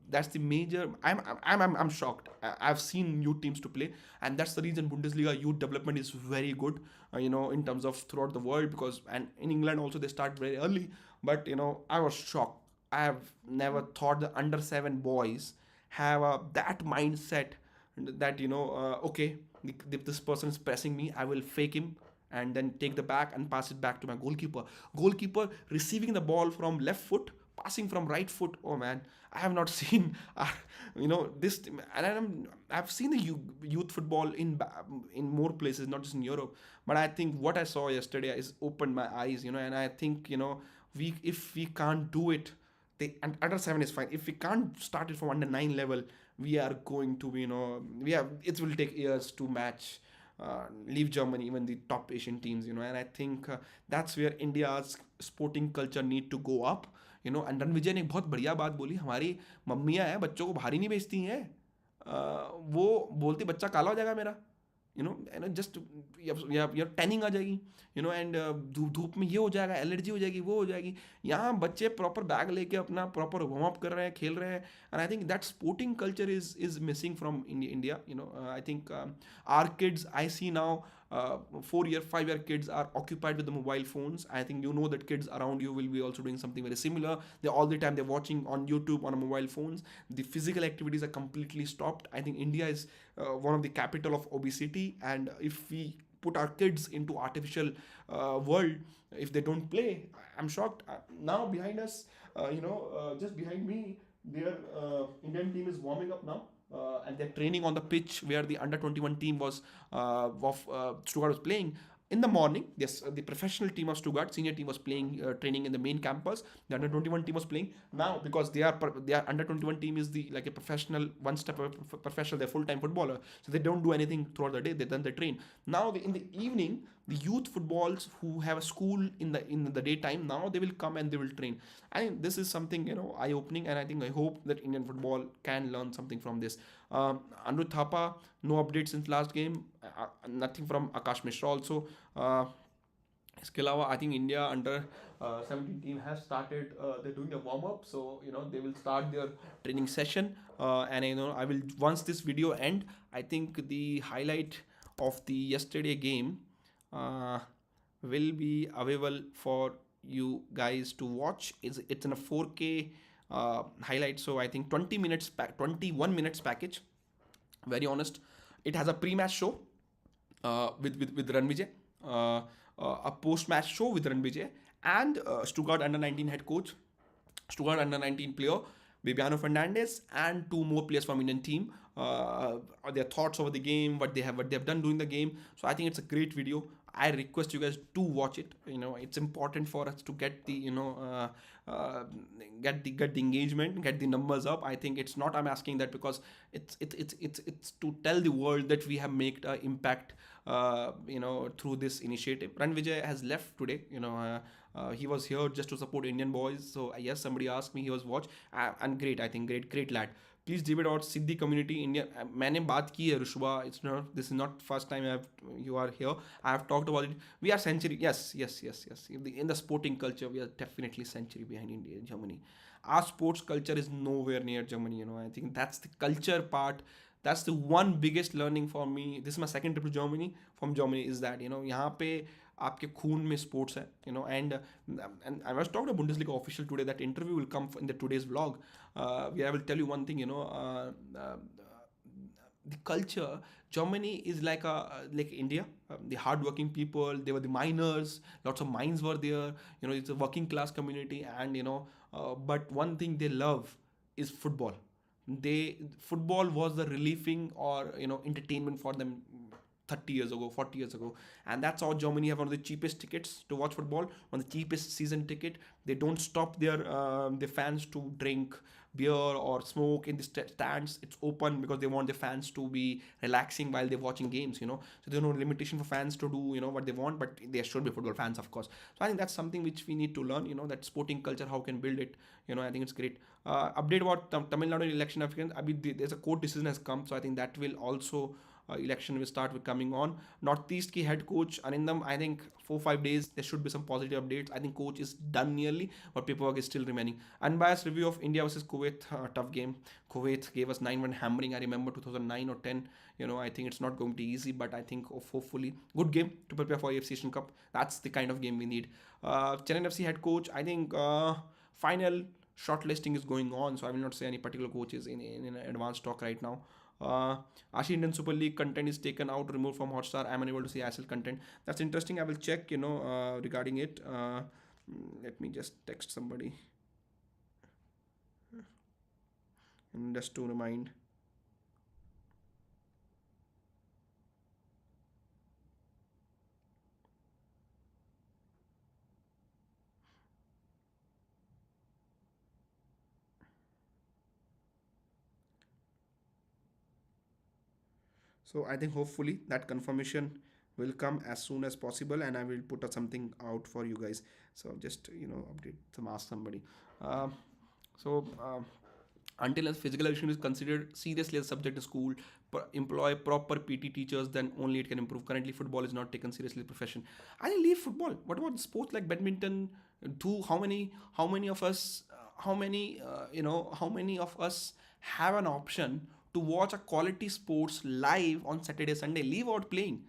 that's the major. I'm shocked. I've seen youth teams to play, and that's the reason Bundesliga youth development is very good. In terms of throughout the world, because and in England also they start very early. But I was shocked. I have never thought the under 7 boys have that mindset, that okay, if this person is pressing me, I will fake him and then take the back and pass it back to my goalkeeper receiving the ball from left foot, passing from right foot. Oh man, I have not seen this. And I've seen the youth football in more places, not just in Europe. But I think what I saw yesterday is opened my eyes, and I think we if we can't do it, and under 7 is fine. If we can't start it from under 9 level, we are going to it will take years to match, leave Germany, even the top Asian teams, and I think that's where India's sporting culture need to go up, and Ranvijay ने एक बहुत बढ़िया बात बोली, हमारी मम्मियाँ हैं बच्चों को बाहर ही नहीं भेजती हैं, वो बोलती बच्चा काला हो जाएगा मेरा, जस्ट यार टैनिंग आ जाएगी, एंड धूप में ये हो जाएगा, एलर्जी हो जाएगी, वो हो जाएगी. यहाँ बच्चे प्रॉपर बैग लेके अपना प्रॉपर वार्म अप कर रहे हैं, खेल रहे हैं. And I think that sporting culture is missing from India. I think our kids, I see now 4-year 5-year kids are occupied with the mobile phones. I think that kids around you will be also doing something very similar. They all the time they're watching on YouTube on mobile phones. The physical activities are completely stopped. I think India is one of the capital of obesity, and if we put our kids into artificial world, if they don't play, I'm shocked. Now behind us, just behind me, their Indian team is warming up now. And they're training on the pitch where the under 21 team was of Stuttgart was playing. In the morning, yes, the professional team of Stuttgart, senior team was playing, training in the main campus. The under 21 team was playing now, because they are under 21 team is like a professional, one step professional, they're full time footballer, so they don't do anything throughout the day. They train. Now in the evening, the youth footballs who have a school in the daytime, now they will come and they will train. I think this is something eye opening, and I hope that Indian football can learn something from this. Anirudh Thapa, no updates since last game. Nothing from Akash Mishra also. इसके अलावा I think India under 17 team has started. They're doing a warm up, so they will start their training session. And I will, once this video end, I think the highlight of the yesterday game will be available for you guys to watch. It's in a 4K highlight, so I think 21 minutes package. Very honest, it has a pre-match show with Ranvijay, a post-match show with Ranvijay, and Stuttgart under 19 head coach, Stuttgart under 19 player Bibiano Fernandes, and 2 more players from Indian team. Their thoughts over the game, what they have done during the game. So I think it's a great video. I request you guys to watch it. It's important for us to get the get the engagement, get the numbers up. I think it's not, I'm asking that because it's to tell the world that we have made an impact through this initiative. Ranvijay has left today. He was here just to support Indian boys. So yes, somebody asked me, he was watch, and great. I think great lad. Please leave it out. Siddhi community India. मैंने बात की है रुशवा. It's not, this is not first time you are here. I have talked about it. We are century. Yes. In the sporting culture, we are definitely century behind India and Germany. Our sports culture is nowhere near Germany. I think that's the culture part That's the one biggest learning for me. This is my second trip to Germany. From Germany is that यहाँ पे आपके खून में sports है, and I was talking to Bundesliga official today. That interview will come in the today's vlog. Where I will tell you one thing. The culture, Germany is like India. The hardworking people, they were the miners. Lots of mines were there. It's a working class community, and but one thing they love is football. They Football was the relieving or entertainment for them 30 years ago, 40 years ago. And that's how Germany have one of the cheapest tickets to watch football, one of the cheapest season ticket. They don't stop their fans to drink beer or smoke in the stands. It's open because they want the fans to be relaxing while they're watching games. So there's no limitation for fans to do what they want, but there should be football fans, of course. So I think that's something which we need to learn, that sporting culture, how can build it. I think it's great. Update about Tamil Nadu election Africans. There's a court decision has come, so I think that will also election will start with coming on. Northeast ki head coach Anindam, I think 4-5 days there should be some positive updates. I think coach is done nearly, but paperwork is still remaining. Unbiased review of India versus Kuwait, tough game. Kuwait gave us 9-1 hammering. I remember 2009 or 10. I think it's not going to be easy, but I think hopefully good game to prepare for AFC Asian Cup. That's the kind of game we need. Chennai FC head coach, I think final shortlisting is going on, so I will not say any particular coaches in advanced talk right now. Ashi Indian Super League content is taken out, removed from Hotstar. I'm unable to see ISL content. That's interesting. I will check, regarding it. Let me just text somebody. And just to remind. So I think hopefully that confirmation will come as soon as possible, and I will put something out for you guys. So just update some, ask somebody. Um so until as physical education is considered seriously as a subject in school, employ proper PT teachers, then only it can improve. Currently, football is not taken seriously as a profession. I think leave football. What about sports like badminton? How many of us, how many of us have an option to watch a quality sports live on Saturday, Sunday? Leave out playing.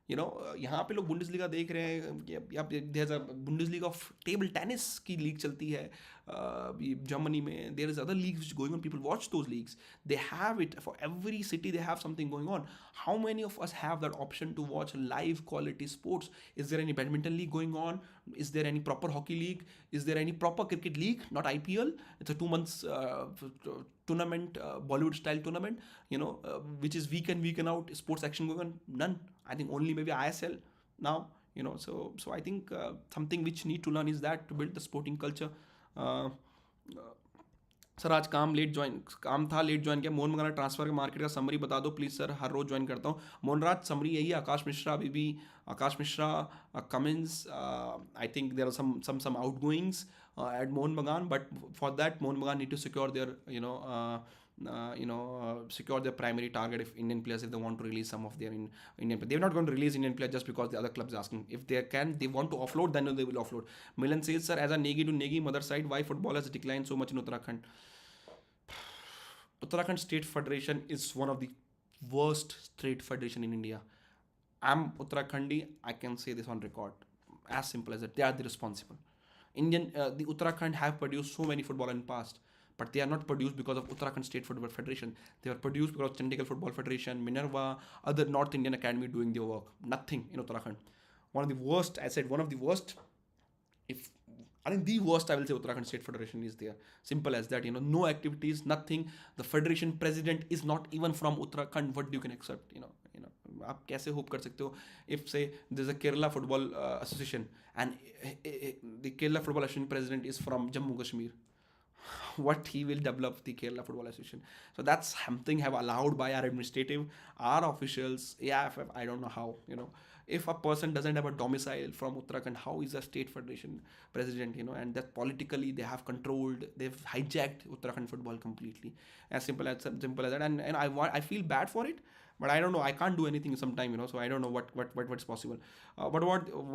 यहाँ पे लोग Bundesliga देख रहे हैं, या there a Bundesliga of table tennis की league चलती है जर्मनी में. There is other leagues which going on, people watch those leagues. They have it for every city, they have something going on. How many of us have that option to watch live quality sports? Is there any badminton league going on? Is there any proper hockey league? Is there any proper cricket league? Not IPL. It's a 2 months tournament, Bollywood style tournament, which is week in, week out, sports action going on. None. I think only maybe ISL now. So I think something which need to learn is that to build the sporting culture. Sir आज काम था, late join किया. Mohan Magana transfer के market का summary बता दो please sir, हर रोज ज्वाइन करता हूँ. मोहनराज समरी यही है. आकाश मिश्रा अभी भी, Akash Mishra, Cummins, I think there are some outgoings at Mohan Bagan, but for that Mohan Bagan need to secure their secure their primary target. If Indian players, if they want to release some of their Indian players, they're not going to release Indian players just because the other clubs are asking. If they want to offload, then they will offload. Milan says, sir, as a Negi to Negi mother side, why football has declined so much in Uttarakhand? Uttarakhand State Federation is one of the worst state federation in India. I'm Uttarakhandi. I can say this on record. As simple as that. They are the responsible. The Uttarakhand have produced so many football in past, but they are not produced because of Uttarakhand State Football Federation. They are produced because of Chandigarh Football Federation, Minerva, other North Indian Academy doing their work. Nothing in Uttarakhand. One of the worst, I said, one of the worst. If I think the worst, I will say Uttarakhand State Federation is there. Simple as that. No activities, nothing. The federation president is not even from Uttarakhand. What do you can accept? आप कैसे hope कर सकते हो? If say there's a Kerala Football Association and the Kerala Football Association president is from Jammu Kashmir, what he will develop the Kerala Football Association? So that's something have allowed by our administrative, our officials. Yeah, I don't know how. If a person doesn't have a domicile from Uttarakhand, how is a state federation president? And that politically they have controlled, they've hijacked Uttarakhand football completely. As simple as that. And I feel bad for it, but I don't know, I can't do anything sometime, so I don't know what's possible. But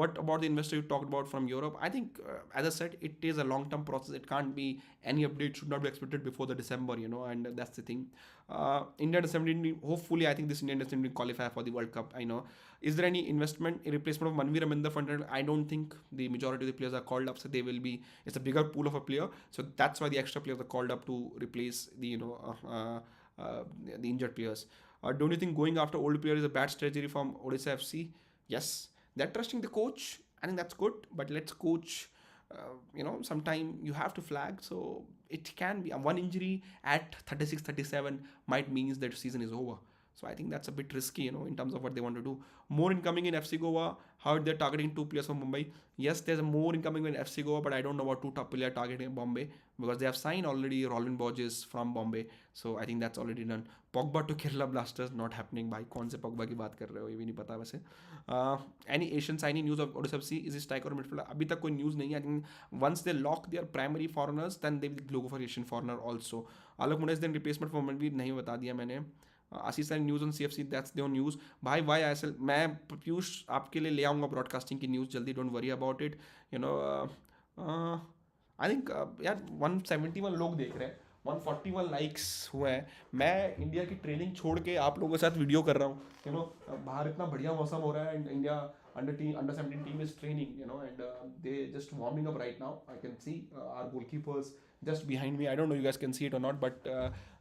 what about the investor you talked about from Europe? I think, as I said, it is a long term process. It can't be, any update should not be expected before the December, and that's the thing. India under 17, hopefully, I think this Indian under 17 qualify for the World Cup. I know. Is there any investment in replacement of Manveer Aminder front? I don't think the majority of the players are called up, so they will be. It's a bigger pool of a player, so that's why the extra players are called up to replace the the injured players. Don't you think going after old players is a bad strategy from Odisha FC? Yes, they're trusting the coach. I think that's good, but let's coach. Sometime you have to flag, so it can be one injury at 36, 37 might means that season is over. So I think that's a bit risky, in terms of what they want to do. More incoming in FC Goa. How they're targeting two players from Mumbai. Yes, there's more incoming in FC Goa, but I don't know about two top players targeting Bombay, because they have signed already Rolvin Borges from Bombay. So I think that's already done. Pogba to Kerala Blasters not happening. भाई कौन से Pogba की बात कर रहे हो, ये भी नहीं पता वैसे. Any Asian signing news of Odisha FC? Is it striker or midfielder? अभी तक कोई news नहीं है. I think once they lock their primary foreigners, then they will go for Asian foreigner also. Alok Munes then replacement for Manveer नहीं बता दिया मैंने. Ashish sir news on CFC, that's their news. भाई वाई ISL, मैं पीयूष आपके लिए ले आऊँगा ब्रॉडकास्टिंग की न्यूज़ जल्दी, don't worry about it. You know I think यार 171 लोग देख रहे हैं, 141 लाइक्स हुए हैं. मैं इंडिया की ट्रेनिंग छोड़ के आप लोगों के साथ वीडियो कर रहा हूँ. बाहर इतना बढ़िया मौसम हो रहा है, and India under 17 team is training, and they just warming up right now. I can see our goalkeepers just behind me. I don't know you guys can see it or not, but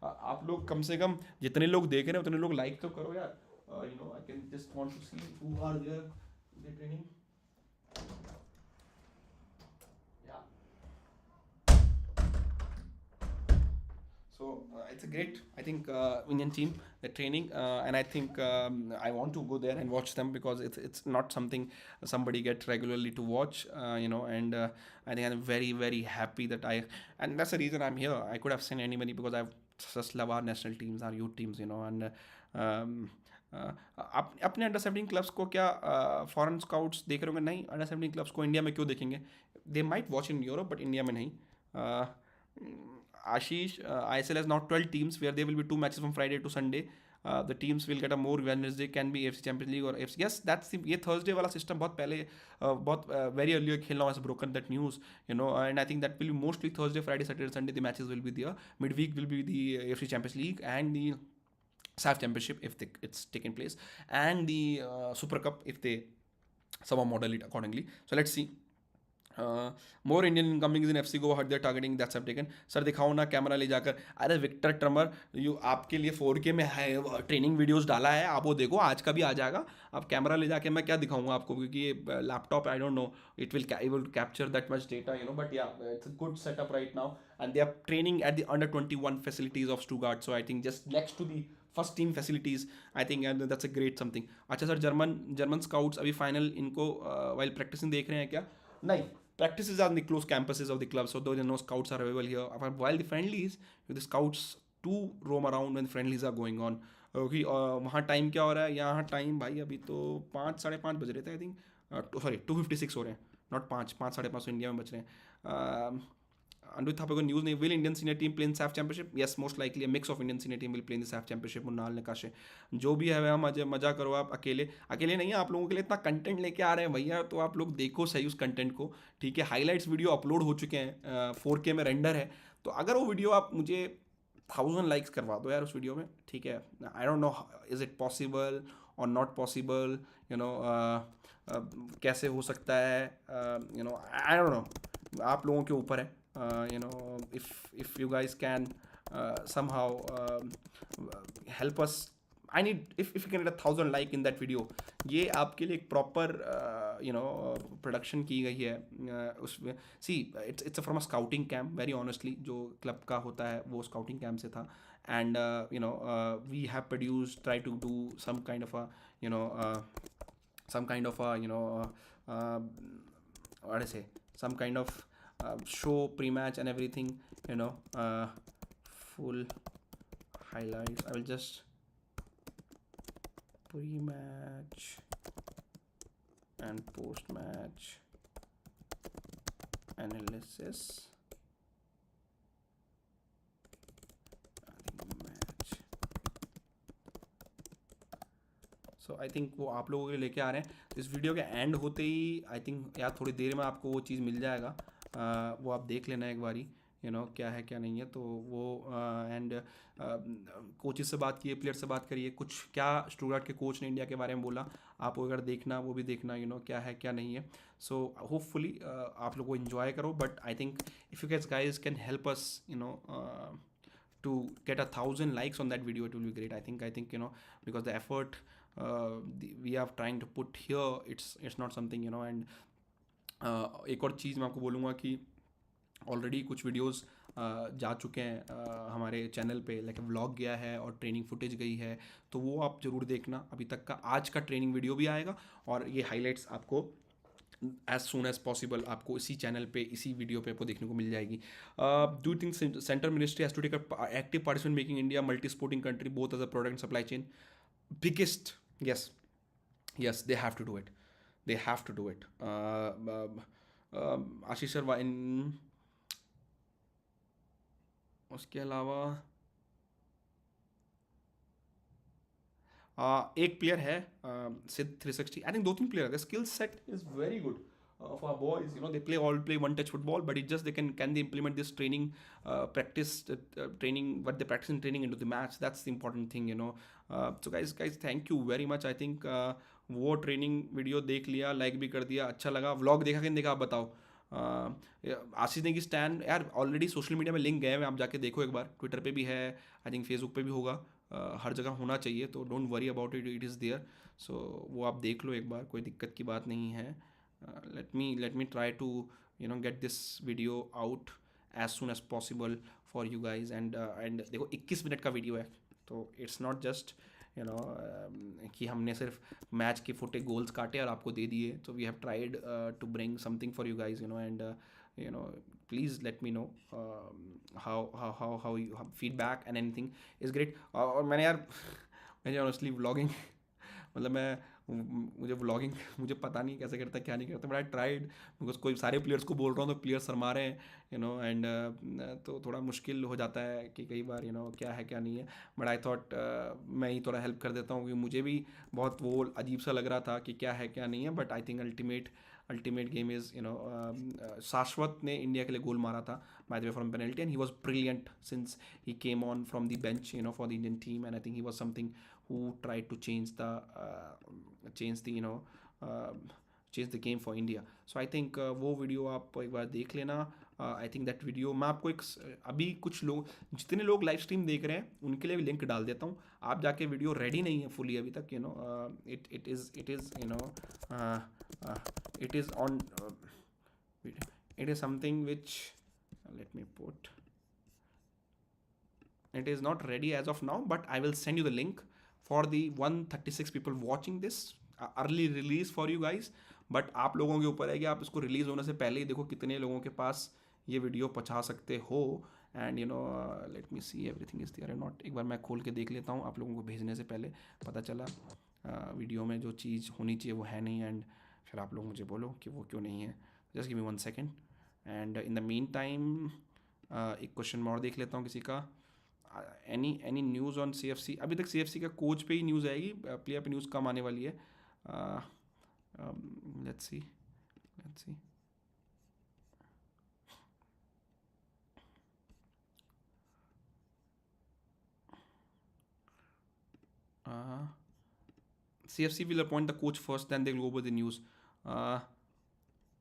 आप लोग कम से कम जितने लोग देख रहे हैं उतने लोग लाइक तो करो यार. I can just want to see who are there in the training. So it's a great, I think, Indian team, the training, and I think I want to go there and watch them, because it's not something somebody gets regularly to watch, and I think I'm very very happy that and that's the reason I'm here. I could have sent anybody, because I just love our national teams, our youth teams, and अपने under 17 clubs को क्या foreign scouts देख रहे होंगे? नहीं, under 17 clubs को India में क्यों देखेंगे? They might watch in Europe, but India में नहीं. Ashish, ISL has now 12 teams, where there will be 2 matches from Friday to Sunday. The teams will get a more Wednesday, can be AFC Champions League or AFC. Yes, that's ये Thursday वाला system बहुत पहले बहुत very earlier खेलना has broken that news, and I think that will be mostly Thursday, Friday, Saturday, Sunday. The matches will be there. Midweek will be the AFC Champions League and the SAF Championship if it's taken place, and the Super Cup if they somehow model it accordingly. So let's see. More Indian incoming in FC Goa, hut there targeting, that's have taken. Sir दिखाओ ना camera ले जाकर. अरे Victor ट्रमर, you आपके लिए 4K में है training videos डाला है, आप वो देखो, आज का भी आ जाएगा. आप कैमरा ले जाके मैं क्या दिखाऊंगा आपको, क्योंकि ये laptop, I don't know it will capture that much data, but yeah it's a good setup right now, and they are training at the under 21 facilities of Stuttgart. So I think just next to the first team facilities, I think that's a great something. अच्छा sir, German scouts अभी final इनको while practising देख रहे हैं क्या? नहीं, practices are in the close campuses of the club, so though no scouts are available here. While the friendlies, the scouts do roam around when the friendlies are going on. क्योंकि वहाँ time क्या हो रहा है, यहाँ time भाई अभी तो 5-5:30 बज रहे थे, आई थिंक. सॉरी 2:56 हो रहे हैं, नॉट 5:05 इंडिया में बज रहे हैं. Andrew Thapa को न्यूज़ नहीं. Will Indian senior team play in SAF championship? Yes, most likely a mix of Indian senior team will play in the SAF championship. मुन्नाल नकाशे, जो भी है वह मजा करो. आप अकेले नहीं है, आप लोगों के लिए इतना कंटेंट लेके आ रहे हैं भैया, तो आप लोग देखो सही उस कंटेंट को, ठीक है. हाईलाइट्स वीडियो अपलोड हो चुके हैं, 4K में रेंडर है, तो अगर वो वीडियो आप मुझे 1000 लाइक्स करवा दो यार उस वीडियो में, ठीक है. आई don't no is it possible और नॉट पॉसिबल, कैसे हो सकता है, आई डोंट नो, आप लोगों के ऊपर है. If you guys can somehow help us, I need, if you can get 1000 like in that video, ये आपके लिए एक प्रॉपर प्रोडक्शन की गई है. उसमें see it's from a scouting camp, very honestly जो क्लब का होता है वो स्काउटिंग कैम्प से था, and we have produce try to do some kind of what I say, some kind of show pre-match and everything, full highlights. I will just pre-match and post-match analysis. I think match so I think वो आप लोगों के लिए लेके आ रहे हैं। इस video के एंड होते ही आई थिंक यार थोड़ी देर में आपको वो चीज़ मिल जाएगा, वो आप देख लेना एक बारी, क्या है क्या नहीं है। तो वो एंड कोचेस से बात किए, प्लेयर से बात करिए, कुछ क्या स्टुटगार्ट के कोच ने इंडिया के बारे में बोला, आप अगर देखना वो भी देखना, क्या है क्या नहीं है। सो होपफुली आप लोग को इन्जॉय करो, but I think if you guys can help us to get 1,000 likes on that video, it will be great. I think because the effort we are trying to put here, it's not something, and एक और चीज़ मैं आपको बोलूँगा कि already कुछ videos जा चुके हैं हमारे चैनल पे, लाइक व्लॉग गया है और ट्रेनिंग फुटेज गई है, तो वो आप ज़रूर देखना। अभी तक का आज का ट्रेनिंग वीडियो भी आएगा और ये हाईलाइट्स आपको एज सुन एज पॉसिबल आपको इसी चैनल पे, इसी वीडियो पे आपको देखने को मिल जाएगी। Do you think central ministry has to take active participant making India multi sporting country both as a product and supply chain? Biggest yes, yes, they have to do it, they have to do it. Ashish Sharma इन, उसके अलावा एक player है सिद्ध 360, I think 2-3 player है। Skill set is very good for our boys, they play one touch football, but it just they can they implement this training, practice training, what they practice in training into the match. That's the important thing, so guys thank you very much. I think वो training video देख लिया, like भी कर दिया, अच्छा लगा। Vlog देखा कि नहीं देखा आप बताओ। आशीष नेगी स्टैंड यार ऑलरेडी सोशल मीडिया में लिंक गए हैं, आप जाके देखो एक बार, ट्विटर पे भी है, आई थिंक फेसबुक पे भी होगा, हर जगह होना चाहिए, तो don't worry about it, it is there. So वो आप देख लो एक बार, कोई दिक्कत की बात नहीं है। let me try to get this video out as soon as possible for you guys, and देखो 21 मिनट का वीडियो है, तो इट्स नॉट जस्ट कि हमने सिर्फ मैच के फुटे गोल्स काटे और आपको दे दिए। तो we have tried to bring something for you guys, and please let me know how feedback and anything is great. और मैंने यार मैंने ऑनेस्टली व्लॉगिंग मतलब मुझे व्लॉगिंग मुझे पता नहीं कैसे करता क्या नहीं करता, बट आई ट्राइड, बिकॉज कोई सारे प्लेयर्स को बोल रहा हूँ तो प्लेयर्स शर्मा रहे हैं, एंड तो थोड़ा मुश्किल हो जाता है कि कई बार क्या है क्या नहीं है। बट आई थॉट मैं ही थोड़ा हेल्प कर देता हूँ, क्योंकि मुझे भी बहुत वो अजीब सा लग रहा था कि क्या है क्या नहीं है। But I think ultimate game is शाश्वत ने इंडिया के लिए गोल मारा था by the way from penalty, and he was brilliant since he came on from the bench for the Indian team, and I think he was something who tried to change the game for India. So I think वो video आप एक बार देख लेना। आई think that video मैं आपको अभी कुछ लोग, जितने लोग लाइव स्ट्रीम देख रहे हैं उनके लिए भी लिंक डाल देता हूँ। आप जाके, वीडियो रेडी नहीं है फुली अभी तक, it is on, it is something which let me put, it is not ready as of now, but I will send you the link for the 136 people watching this, early release for you guys. But आप लोगों के ऊपर है कि आप इसको release होने से पहले ही देखो कितने लोगों के पास ये वीडियो पहुंचा सकते हो। And let me see everything is there और नॉट। एक बार मैं खोल के देख लेता हूँ, आप लोगों को भेजने से पहले पता चला वीडियो में जो चीज़ होनी चाहिए वो है नहीं, एंड फिर आप लोग मुझे बोलो कि वो क्यों नहीं है। Just give me 1 second, and in the mean time एक क्वेश्चन और देख लेता हूँ किसी का। Any news on CFC? अभी तक CFC का कोच पे ही न्यूज़ आएगी, प्लेयर पे न्यूज़ कम आने वाली है। Let's see CFC will appoint the coach first, then they'll go over the news. A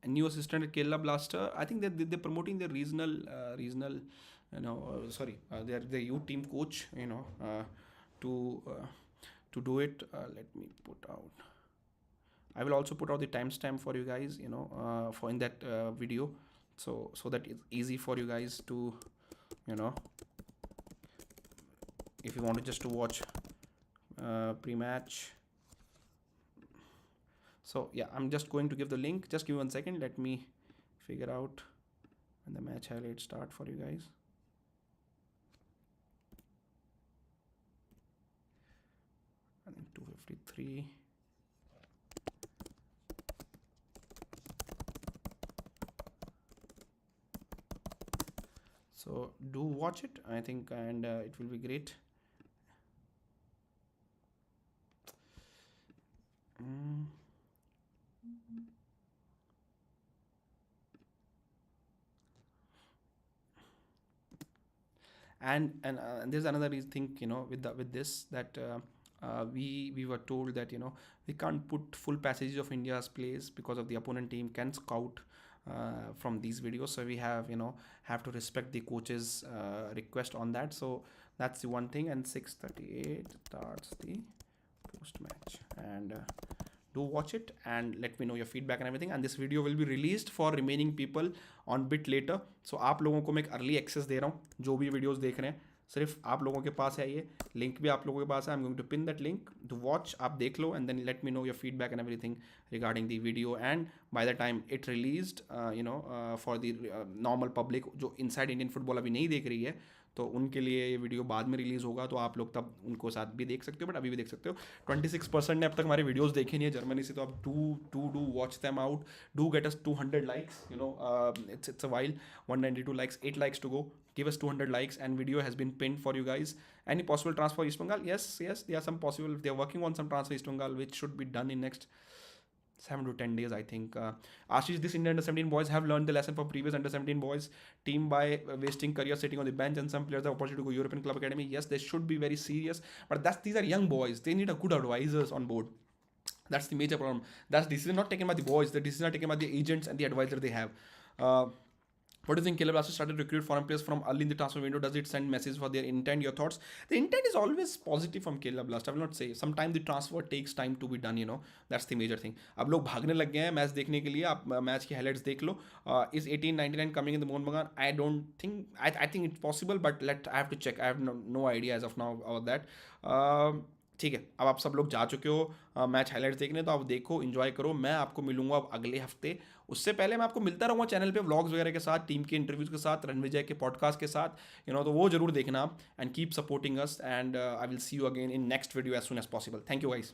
new assistant at Kerala Blaster. I think they're promoting their regional their youth team coach, to do it. Let me put out. I will also put out the timestamp for you guys, for in that video, so that it's easy for you guys to, if you want to just to watch pre-match. So yeah, I'm just going to give the link. Just give me 1 second. Let me figure out when the match highlights start for you guys. I think 2:53. So do watch it, I think, and it will be great. And there's another thing, with this, that we were told that we can't put full passages of India's plays because of the opponent team can scout from these videos. So we have to respect the coach's request on that. So that's the one thing. And 6:38 starts the post match, and do watch it and let me know your feedback and everything. And this video will be released for remaining people on bit later. So आप लोगों को मैं एक early access दे रहा हूँ, जो भी videos देख रहे हैं सिर्फ आप लोगों के पास है, ये लिंक भी आप लोगों के पास है. I am going to pin that link to watch. आप देख लो and then let me know your feedback and everything regarding the video. And by the time it released for the normal public जो inside Indian football अभी नहीं देख रही है, तो उनके लिए ये वीडियो बाद में रिलीज़ होगा, तो आप लोग तब उनको साथ भी देख सकते हो, बट अभी भी देख सकते हो. 26% ने अब तक हमारे वीडियोस देखे नहीं है जर्मनी से, तो आप do watch them out. Do get us 200 likes. It's a while. 192 likes, 8 likes to go. Give us 200 likes, and video has been pinned for you guys. Any possible transfer East Bengal? Yes, there are some possible. They are working on some transfer East Bengal, which should be done in next 7 to 10 days, I think. Ashish, this Indian under-17 boys have learned the lesson from previous under-17 boys team by wasting career sitting on the bench, and some players have opportunity to go European club academy. Yes, they should be very serious, but these are young boys. They need a good advisors on board. That's the major problem. That's decision not taken by the boys. The decision are taken by the agents and the advisor they have. What do you think? Kerala Blasters started to recruit foreign players from early in the transfer window. Does it send message for their intent? Your thoughts? The intent is always positive from Kerala Blasters. I will not say. Sometimes the transfer takes time to be done. That's the major thing. अब लोग भागने लग गए हैं match देखने के लिए. आप मैच की हाइलाइट्स देख लो. Is 1899 coming in the Mohun Bagan? I don't think. I think it's possible, but I have to check. I have no idea as of now about that. ठीक है, अब आप सब लोग जा चुके हो मैच हाइलाइट्स देखने, तो आप देखो, एंजॉय करो. मैं आपको मिलूंगा अब अगले हफ्ते. उससे पहले मैं आपको मिलता रहूँगा चैनल पे व्लॉग्स वगैरह के साथ, टीम के इंटरव्यूज़ के साथ, रणविजय के पॉडकास्ट के साथ, तो वो जरूर देखना आप. And keep supporting us, and I will see you again in next video as soon as possible. Thank you guys.